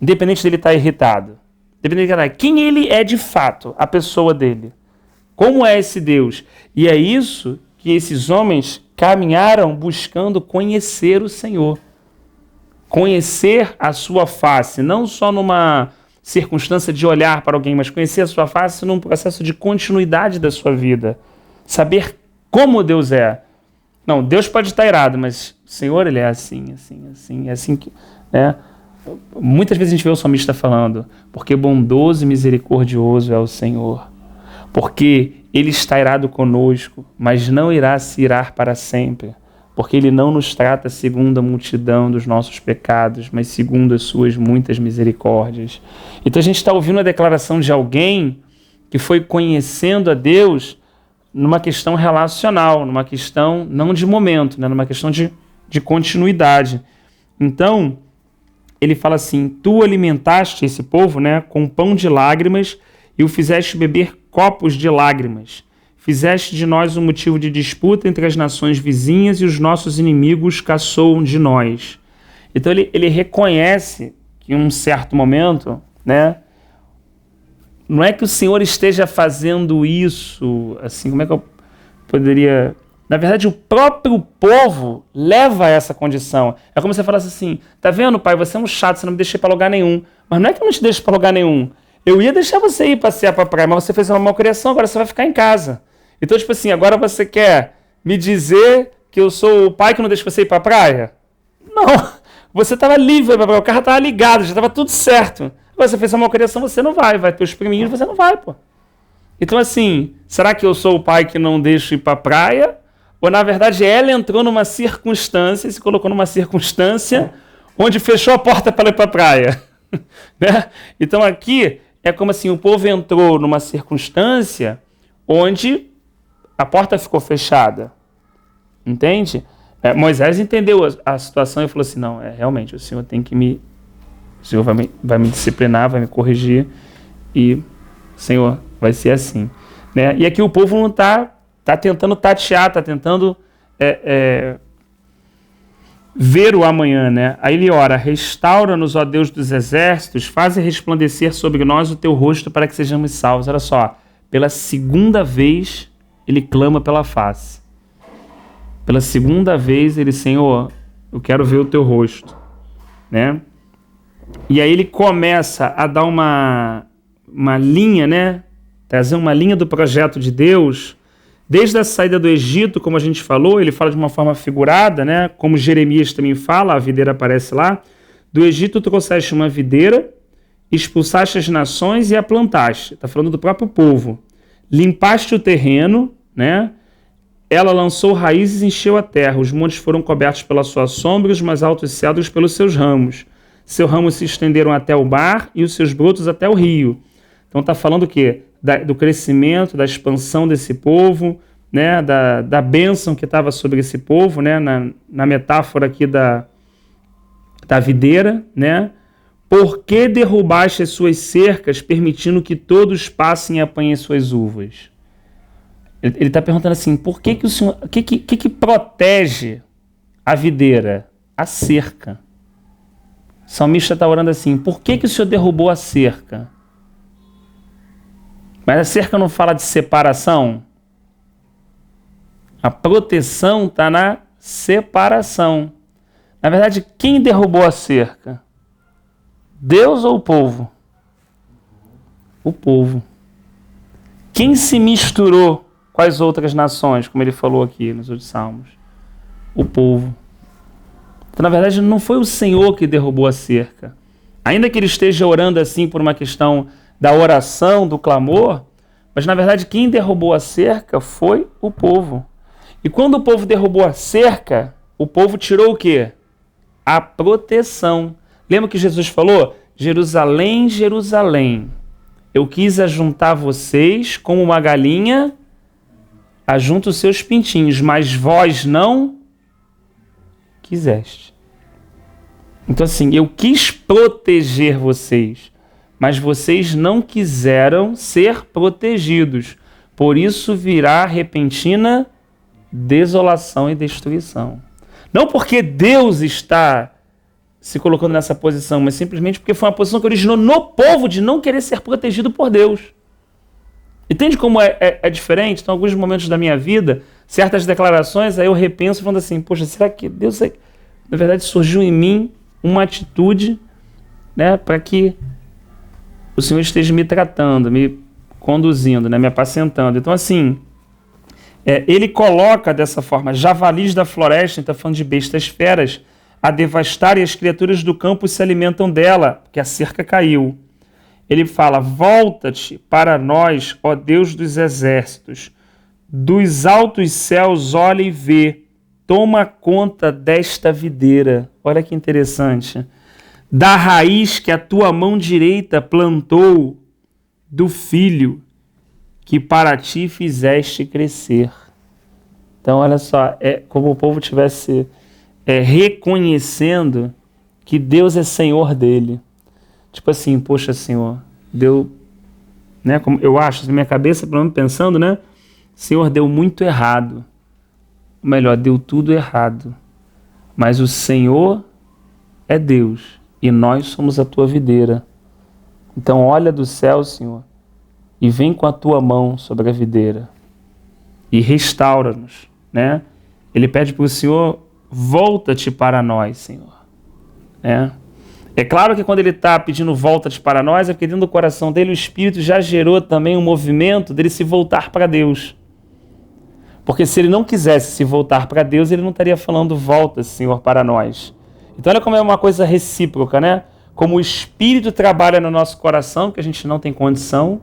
Independente dele estar irritado. Independente de quem ele é de fato, a pessoa dele. Como é esse Deus? E é isso que esses homens caminharam buscando conhecer o Senhor. Conhecer a sua face, não só numa circunstância de olhar para alguém, mas conhecer a sua face num processo de continuidade da sua vida. Saber como Deus é. Não, Deus pode estar irado, mas o Senhor, ele é assim, é assim que... né? Muitas vezes a gente vê o salmista falando, porque bondoso e misericordioso é o Senhor. Porque ele está irado conosco, mas não irá se irar para sempre. Porque ele não nos trata segundo a multidão dos nossos pecados, mas segundo as suas muitas misericórdias. Então a gente está ouvindo a declaração de alguém que foi conhecendo a Deus numa questão relacional, numa questão não de momento, né? Numa questão de continuidade. Então, ele fala assim, tu alimentaste esse povo, né, com pão de lágrimas e o fizeste beber copos de lágrimas. Fizeste de nós um motivo de disputa entre as nações vizinhas e os nossos inimigos caçoam de nós. Então ele reconhece que em um certo momento, né, não é que o Senhor esteja fazendo isso, assim, como é que eu poderia... Na verdade, o próprio povo leva a essa condição. É como se você falasse assim, tá vendo, pai, você é um chato, você não me deixa ir para lugar nenhum. Mas não é que eu não te deixo para lugar nenhum. Eu ia deixar você ir passear para a praia, mas você fez uma malcriação, agora você vai ficar em casa. Então, tipo assim, agora você quer me dizer que eu sou o pai que não deixa você ir para a praia? Não, você estava livre para a praia, o carro estava ligado, já estava tudo certo. Agora você fez uma malcriação, você não vai ter os priminhos, você não vai, pô. Então, assim, será que eu sou o pai que não deixa ir para a praia? Ou, na verdade, ela entrou numa circunstância, se colocou numa circunstância onde fechou a porta para ir para a praia? Né? Então, aqui é como assim, o povo entrou numa circunstância onde a porta ficou fechada. Entende? Moisés entendeu a situação e falou assim, não, realmente, o Senhor tem que me... O Senhor vai me disciplinar, vai me corrigir e o Senhor vai ser assim. Né? E aqui o povo não está tentando tatear, está tentando ver o amanhã, né? Aí ele ora, restaura-nos, ó Deus dos exércitos, faze resplandecer sobre nós o teu rosto para que sejamos salvos. Olha só, pela segunda vez ele clama pela face. Pela segunda vez ele, Senhor, eu quero ver o teu rosto, né? E aí ele começa a dar uma linha, né? Trazer uma linha do projeto de Deus. Desde a saída do Egito, como a gente falou, ele fala de uma forma figurada, né? Como Jeremias também fala, a videira aparece lá. Do Egito trouxeste uma videira, expulsaste as nações e a plantaste. Está falando do próprio povo. Limpaste o terreno, né? Ela lançou raízes e encheu a terra. Os montes foram cobertos pela sua sombra, os mais altos cedros pelos seus ramos. Seus ramos se estenderam até o mar e os seus brotos até o rio. Então está falando o quê? Do crescimento, da expansão desse povo, né? Da bênção que estava sobre esse povo, né? Na metáfora aqui da videira, né? Por que derrubaste as suas cercas, permitindo que todos passem e apanhem suas uvas? Ele está perguntando assim, por que o Senhor, o que protege a videira? A cerca. O salmista está orando assim, por que o Senhor derrubou a cerca? Mas a cerca não fala de separação? A proteção está na separação. Na verdade, quem derrubou a cerca? Deus ou o povo? O povo. Quem se misturou com as outras nações, como ele falou aqui nos outros salmos? O povo. Então, na verdade, não foi o Senhor que derrubou a cerca. Ainda que ele esteja orando assim por uma questão da oração, do clamor, mas na verdade quem derrubou a cerca foi o povo. E quando o povo derrubou a cerca, o povo tirou o quê? A proteção. Lembra que Jesus falou? Jerusalém, Jerusalém, eu quis ajuntar vocês como uma galinha ajunta os seus pintinhos, mas vós não quiseste. Então assim, eu quis proteger vocês, mas vocês não quiseram ser protegidos. Por isso virá repentina desolação e destruição. Não porque Deus está se colocando nessa posição, mas simplesmente porque foi uma posição que originou no povo de não querer ser protegido por Deus. Entende como é diferente? Então, em alguns momentos da minha vida, certas declarações, aí eu repenso falando assim, poxa, será que Deus... Na verdade, surgiu em mim uma atitude, né, para que o Senhor esteja me tratando, me conduzindo, né, me apacentando. Então, assim, ele coloca dessa forma, javalis da floresta, está falando de bestas feras, a devastar e as criaturas do campo se alimentam dela, porque a cerca caiu. Ele fala, volta-te para nós, ó Deus dos exércitos, dos altos céus olha e vê, toma conta desta videira. Olha que interessante. Da raiz que a tua mão direita plantou, do filho que para ti fizeste crescer. Então, olha só, é como o povo tivesse reconhecendo que Deus é Senhor dele. Tipo assim, poxa, Senhor, deu, né, como eu acho, na minha cabeça, pelo menos pensando, né, Senhor, deu muito errado. Ou melhor, deu tudo errado. Mas o Senhor é Deus e nós somos a tua videira. Então olha do céu, Senhor, e vem com a tua mão sobre a videira e restaura-nos, né? Ele pede para o Senhor, volta-te para nós, Senhor. É claro que quando ele está pedindo volta-te para nós, é porque dentro do coração dele o Espírito já gerou também um movimento dele se voltar para Deus. Porque se ele não quisesse se voltar para Deus, ele não estaria falando volta, Senhor, para nós. Então olha como é uma coisa recíproca, né? Como o Espírito trabalha no nosso coração, que a gente não tem condição,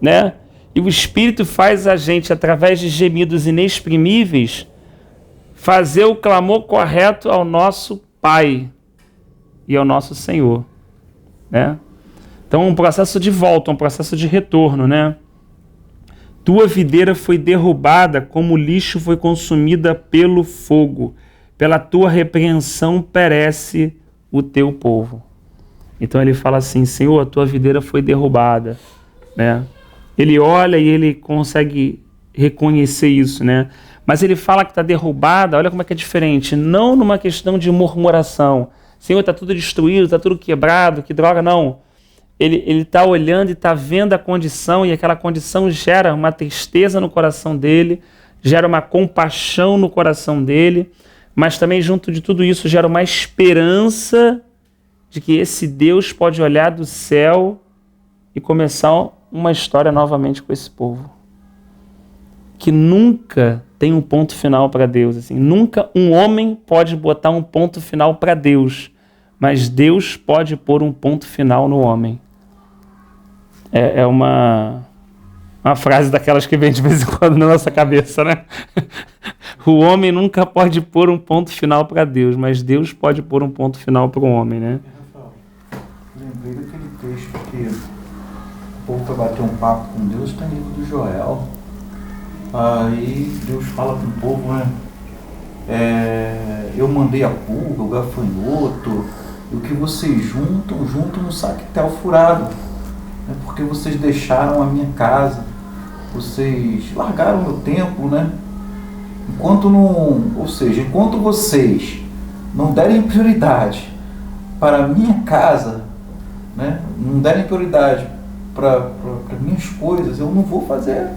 né? E o Espírito faz a gente, através de gemidos inexprimíveis, fazer o clamor correto ao nosso Pai e ao nosso Senhor, né? Então um processo de volta, um processo de retorno, né? Tua videira foi derrubada como lixo foi consumida pelo fogo. Pela tua repreensão perece o teu povo. Então ele fala assim, Senhor, a tua videira foi derrubada, né? Ele olha e ele consegue reconhecer isso, né? Mas ele fala que está derrubada, olha como é que é diferente. Não numa questão de murmuração. Senhor, está tudo destruído, está tudo quebrado, que droga, não. Ele está olhando e está vendo a condição, e aquela condição gera uma tristeza no coração dele, gera uma compaixão no coração dele, mas também junto de tudo isso gera uma esperança de que esse Deus pode olhar do céu e começar uma história novamente com esse povo. Que nunca tem um ponto final para Deus. Assim. Nunca um homem pode botar um ponto final para Deus, mas Deus pode pôr um ponto final no homem. É uma Uma frase daquelas que vem de vez em quando na nossa cabeça, né? O homem nunca pode pôr um ponto final para Deus, mas Deus pode pôr um ponto final para o homem, né? Lembrei daquele texto que o povo foi bater um papo com Deus, está no livro do Joel. Aí Deus fala com o povo, né? Eu mandei a pulga, o gafanhoto, e o que vocês juntam no saquetel furado, né? Porque vocês deixaram a minha casa, vocês largaram o meu templo, né? Enquanto vocês não derem prioridade para a minha casa, né? Não derem prioridade para minhas coisas, eu não vou fazer.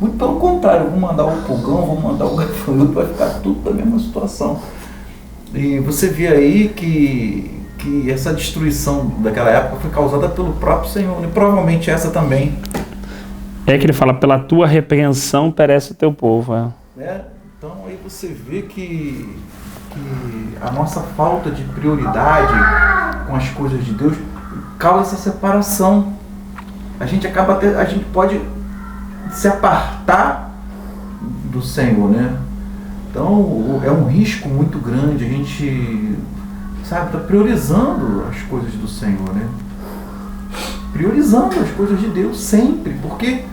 Muito pelo contrário, eu vou mandar o pulgão, vou mandar o gafanhoto, vai ficar tudo da mesma situação. E você vê aí que essa destruição daquela época foi causada pelo próprio Senhor, e provavelmente essa também. É que ele fala, pela tua repreensão perece o teu povo. Então aí você vê que a nossa falta de prioridade com as coisas de Deus causa essa separação. A gente pode se apartar do Senhor, né? Então é um risco muito grande a gente, tá priorizando as coisas do Senhor, né? Priorizando as coisas de Deus sempre, porque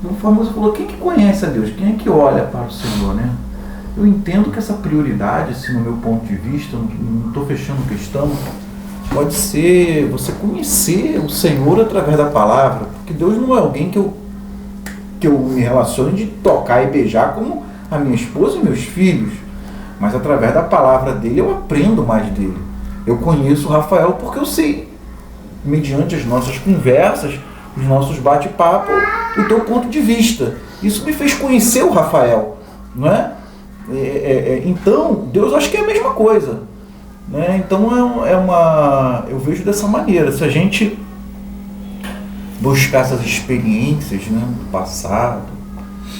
o famoso falou, quem que conhece a Deus? Quem é que olha para o Senhor, né? Eu entendo que essa prioridade, assim, no meu ponto de vista, não estou fechando questão, pode ser você conhecer o Senhor através da palavra, porque Deus não é alguém que eu me relacione de tocar e beijar como a minha esposa e meus filhos, mas através da palavra dele eu aprendo mais dele. Eu conheço o Rafael porque eu sei, mediante as nossas conversas, os nossos bate-papo, o teu ponto de vista. Isso me fez conhecer o Rafael, não é? Então, Deus acho que é a mesma coisa, né? Então eu vejo dessa maneira. Se a gente buscar essas experiências, né, do passado,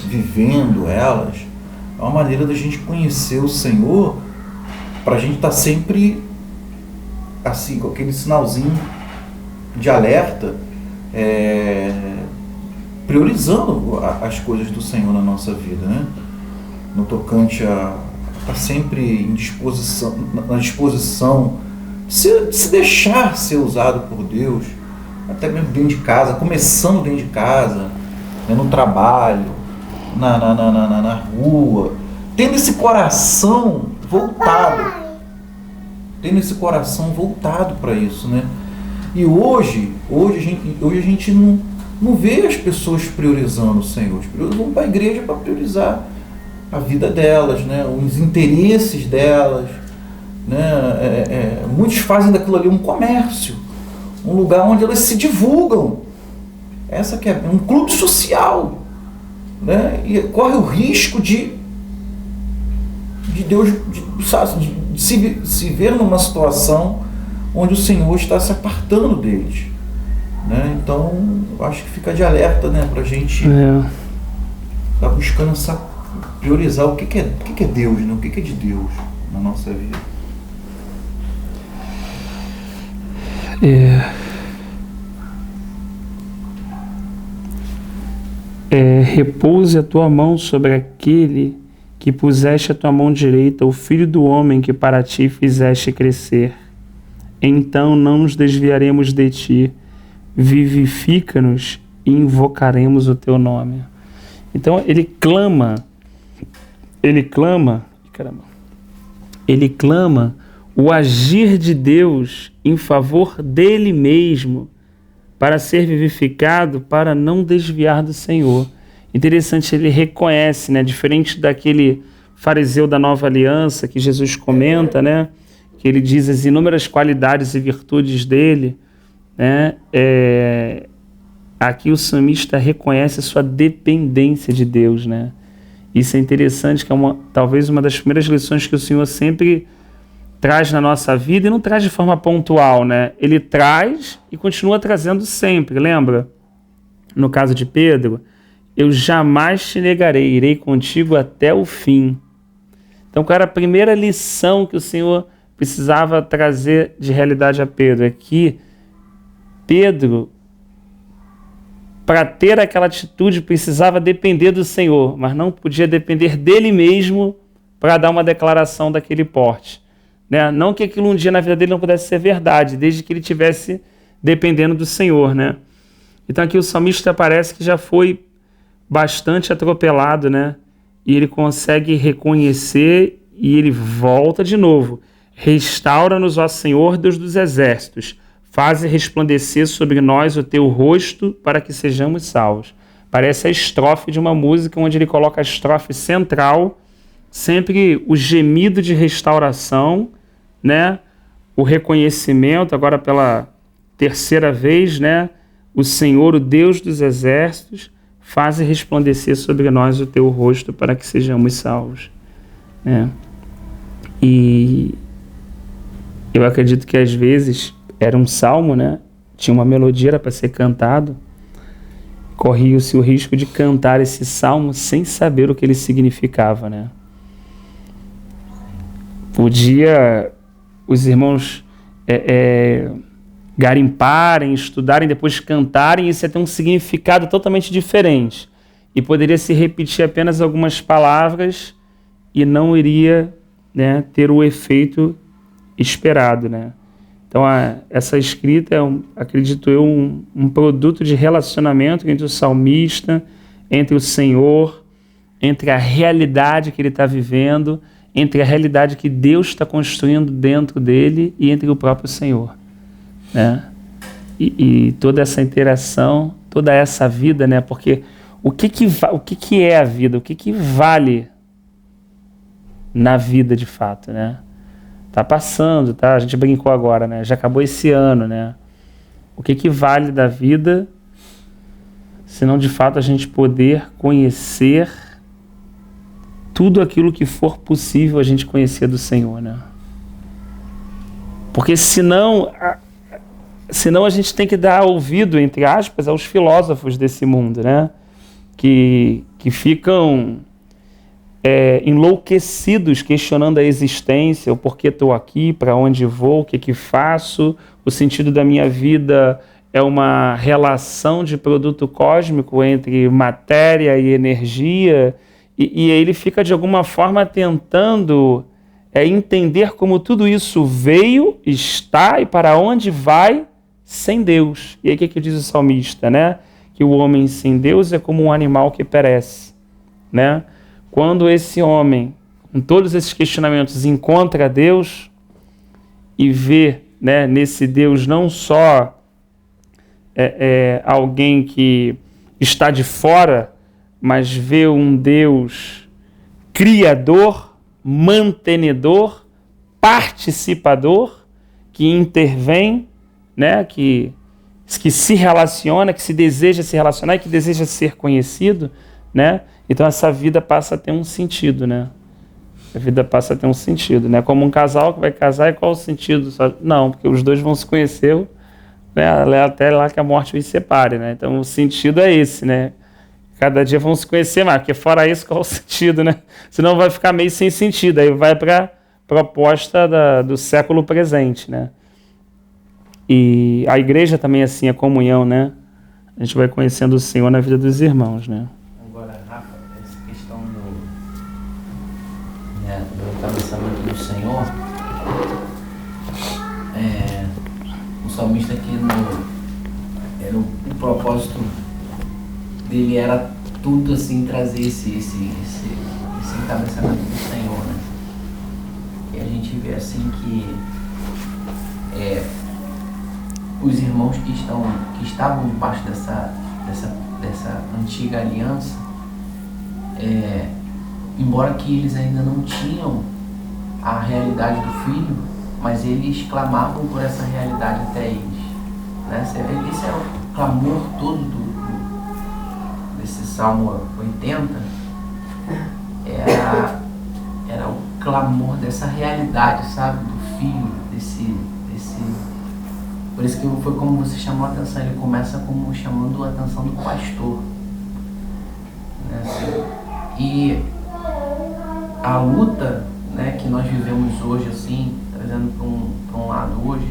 vivendo elas, é uma maneira da gente conhecer o Senhor, para a gente estar sempre assim, com aquele sinalzinho de alerta, priorizando as coisas do Senhor na nossa vida, né? No tocante a estar sempre na disposição de se deixar ser usado por Deus, até mesmo dentro de casa, começando dentro de casa, né, no trabalho, na rua, tendo esse coração voltado para isso, né? E hoje a gente não vê as pessoas priorizando o Senhor. As pessoas vão para a igreja para priorizar a vida delas, né? Os interesses delas, né? Muitos fazem daquilo ali um comércio, um lugar onde elas se divulgam. Essa que é um clube social, né? E corre o risco de Deus de se ver numa situação onde o Senhor está se apartando deles, né? Então, eu acho que fica de alerta, né, para a gente estar buscando priorizar o que é Deus, né? O que é de Deus na nossa vida. Repouse a tua mão sobre aquele que puseste a tua mão direita, o filho do homem que para ti fizeste crescer. Então não nos desviaremos de ti, vivifica-nos e invocaremos o teu nome. Então ele clama o agir de Deus em favor dele mesmo, para ser vivificado, para não desviar do Senhor. Interessante, ele reconhece, né, diferente daquele fariseu da Nova Aliança que Jesus comenta, né, que ele diz as inúmeras qualidades e virtudes dele, né, aqui o salmista reconhece a sua dependência de Deus, né? Isso é interessante, que é talvez uma das primeiras lições que o Senhor sempre traz na nossa vida, e não traz de forma pontual, né? Ele traz e continua trazendo sempre, lembra? No caso de Pedro, eu jamais te negarei, irei contigo até o fim. Então, qual era a primeira lição que o Senhor precisava trazer de realidade a Pedro? É que Pedro para ter aquela atitude, precisava depender do Senhor, mas não podia depender dele mesmo para dar uma declaração daquele porte. Né? Não que aquilo um dia na vida dele não pudesse ser verdade, desde que ele estivesse dependendo do Senhor. Né? Então aqui o salmista parece que já foi bastante atropelado, né? E ele consegue reconhecer e ele volta de novo. Restaura-nos, ó Senhor, Deus dos exércitos. Faze resplandecer sobre nós o teu rosto para que sejamos salvos. Parece a estrofe de uma música onde ele coloca a estrofe central, sempre o gemido de restauração, né? O reconhecimento, agora pela terceira vez, né? O Senhor, o Deus dos exércitos, faze resplandecer sobre nós o teu rosto para que sejamos salvos. Né? E eu acredito que às vezes era um salmo, né? Tinha uma melodia para ser cantado, corria-se o risco de cantar esse salmo sem saber o que ele significava, né? Podia os irmãos garimparem, estudarem, depois cantarem, isso ia ter um significado totalmente diferente. E poderia se repetir apenas algumas palavras e não iria, né, ter o efeito esperado, né? Então, essa escrita é, acredito eu, um produto de relacionamento entre o salmista, entre o Senhor, entre a realidade que ele está vivendo, entre a realidade que Deus está construindo dentro dele e entre o próprio Senhor. Né? E toda essa interação, toda essa vida, né? Porque o que é a vida? O que vale na vida de fato, né? Tá passando, tá? A gente brincou agora, né? Já acabou esse ano, né? O que vale da vida, se não de fato a gente poder conhecer tudo aquilo que for possível a gente conhecer do Senhor, né? Porque senão a gente tem que dar ouvido, entre aspas, aos filósofos desse mundo, né? Que ficam enlouquecidos questionando a existência, o porquê estou aqui, para onde vou, o que faço, o sentido da minha vida é uma relação de produto cósmico entre matéria e energia, e ele fica de alguma forma tentando entender como tudo isso veio, está e para onde vai sem Deus. E aí o que diz o salmista, né? Que o homem sem Deus é como um animal que perece, né? Quando esse homem, com todos esses questionamentos, encontra Deus e vê, né, nesse Deus não só alguém que está de fora, mas vê um Deus criador, mantenedor, participador, que intervém, né, que se relaciona, que se deseja se relacionar e que deseja ser conhecido, né? Então essa vida passa a ter um sentido, né? A vida passa a ter um sentido, né? Como um casal que vai casar, e qual o sentido? Não, porque os dois vão se conhecer, né, até lá que a morte os separe, né? Então o sentido é esse, né? Cada dia vão se conhecer mais, porque fora isso, qual o sentido, né? Senão vai ficar meio sem sentido, aí vai para a proposta do século presente, né? E a igreja também, assim, a comunhão, né? A gente vai conhecendo o Senhor na vida dos irmãos, né? Agora, Rafa, essa questão do cabeçamento do Senhor, o salmista aqui, o propósito dele era tudo assim, trazer esse encabeçamento do Senhor, né? E a gente vê assim que os irmãos que estavam debaixo dessa antiga aliança, embora que eles ainda não tinham a realidade do Filho, mas eles clamavam por essa realidade até eles, né? Esse é o clamor todo desse Salmo 80, era o clamor dessa realidade, sabe, do Filho, desse por isso que foi como você chamou a atenção, ele começa como chamando a atenção do pastor, né, assim, e a luta, né, que nós vivemos hoje, assim, trazendo para um lado hoje,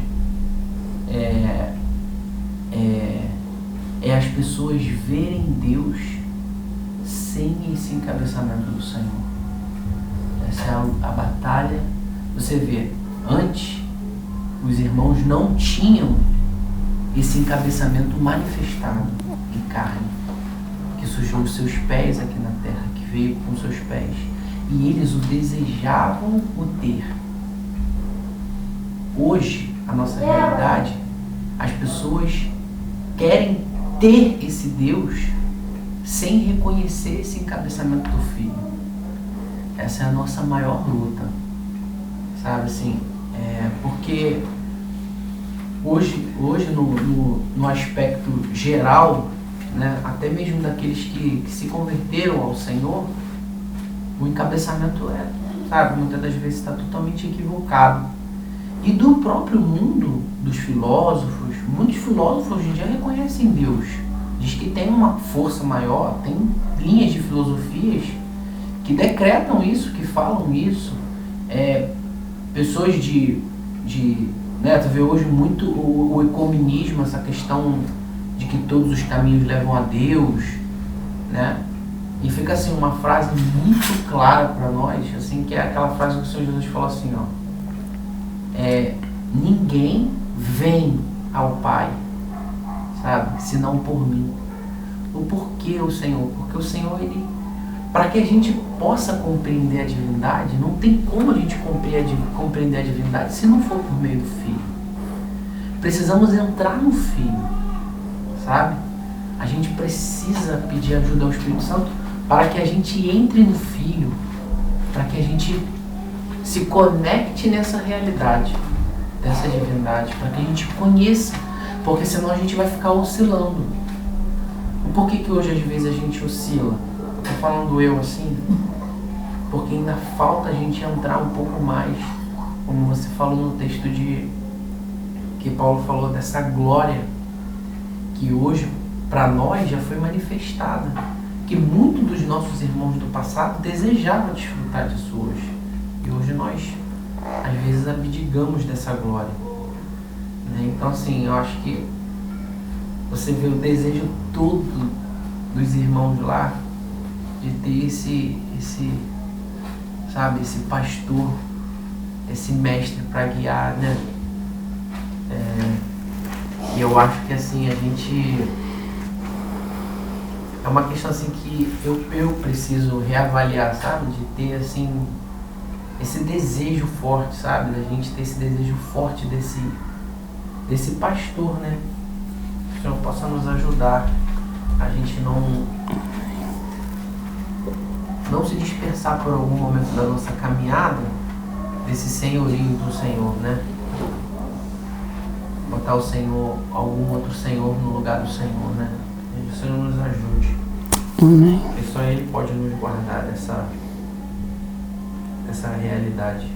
as das pessoas verem Deus sem esse encabeçamento do Senhor. Essa é a batalha. Você vê, antes os irmãos não tinham esse encabeçamento manifestado em carne, que sujou os seus pés aqui na terra, que veio com seus pés, e eles o desejavam o ter. Hoje, a nossa realidade, as pessoas querem ter esse Deus sem reconhecer esse encabeçamento do Filho. Essa é a nossa maior luta, sabe assim? Porque hoje no aspecto geral, né, até mesmo daqueles que se converteram ao Senhor, o encabeçamento sabe, muitas das vezes está totalmente equivocado. E do próprio mundo dos filósofos, muitos filósofos hoje em dia reconhecem Deus. Diz que tem uma força maior, tem linhas de filosofias que decretam isso, que falam isso. Pessoas né, tu vê hoje muito o ecumenismo, essa questão de que todos os caminhos levam a Deus, né? E fica assim uma frase muito clara para nós, assim, que é aquela frase que o Senhor Jesus falou assim, ó, ninguém vem ao Pai, sabe, senão por mim. O porquê o Senhor? Porque o Senhor, ele, para que a gente possa compreender a divindade, não tem como a gente compreender a divindade se não for por meio do Filho. Precisamos entrar no Filho, sabe? A gente precisa pedir ajuda ao Espírito Santo para que a gente entre no Filho, para que a gente se conecte nessa realidade, dessa divindade, para que a gente conheça, porque senão a gente vai ficar oscilando. Por que hoje às vezes a gente oscila? Estou falando eu assim, porque ainda falta a gente entrar um pouco mais, como você falou no texto que Paulo falou, dessa glória que hoje para nós já foi manifestada, que muitos dos nossos irmãos do passado desejavam desfrutar disso hoje, e hoje nós às vezes abdicamos dessa glória, né? Então assim, eu acho que você vê o desejo todo dos irmãos lá de ter esse pastor, esse mestre para guiar, né? E eu acho que assim, a gente... É uma questão assim que eu preciso reavaliar, sabe? De ter assim, esse desejo forte, sabe? Da gente ter esse desejo forte desse pastor, né? Que o Senhor possa nos ajudar a gente não se dispersar por algum momento da nossa caminhada desse senhorio do Senhor, né? Botar o Senhor, algum outro Senhor no lugar do Senhor, né? Que o Senhor nos ajude. Amém. E só Ele pode nos guardar dessa realidade.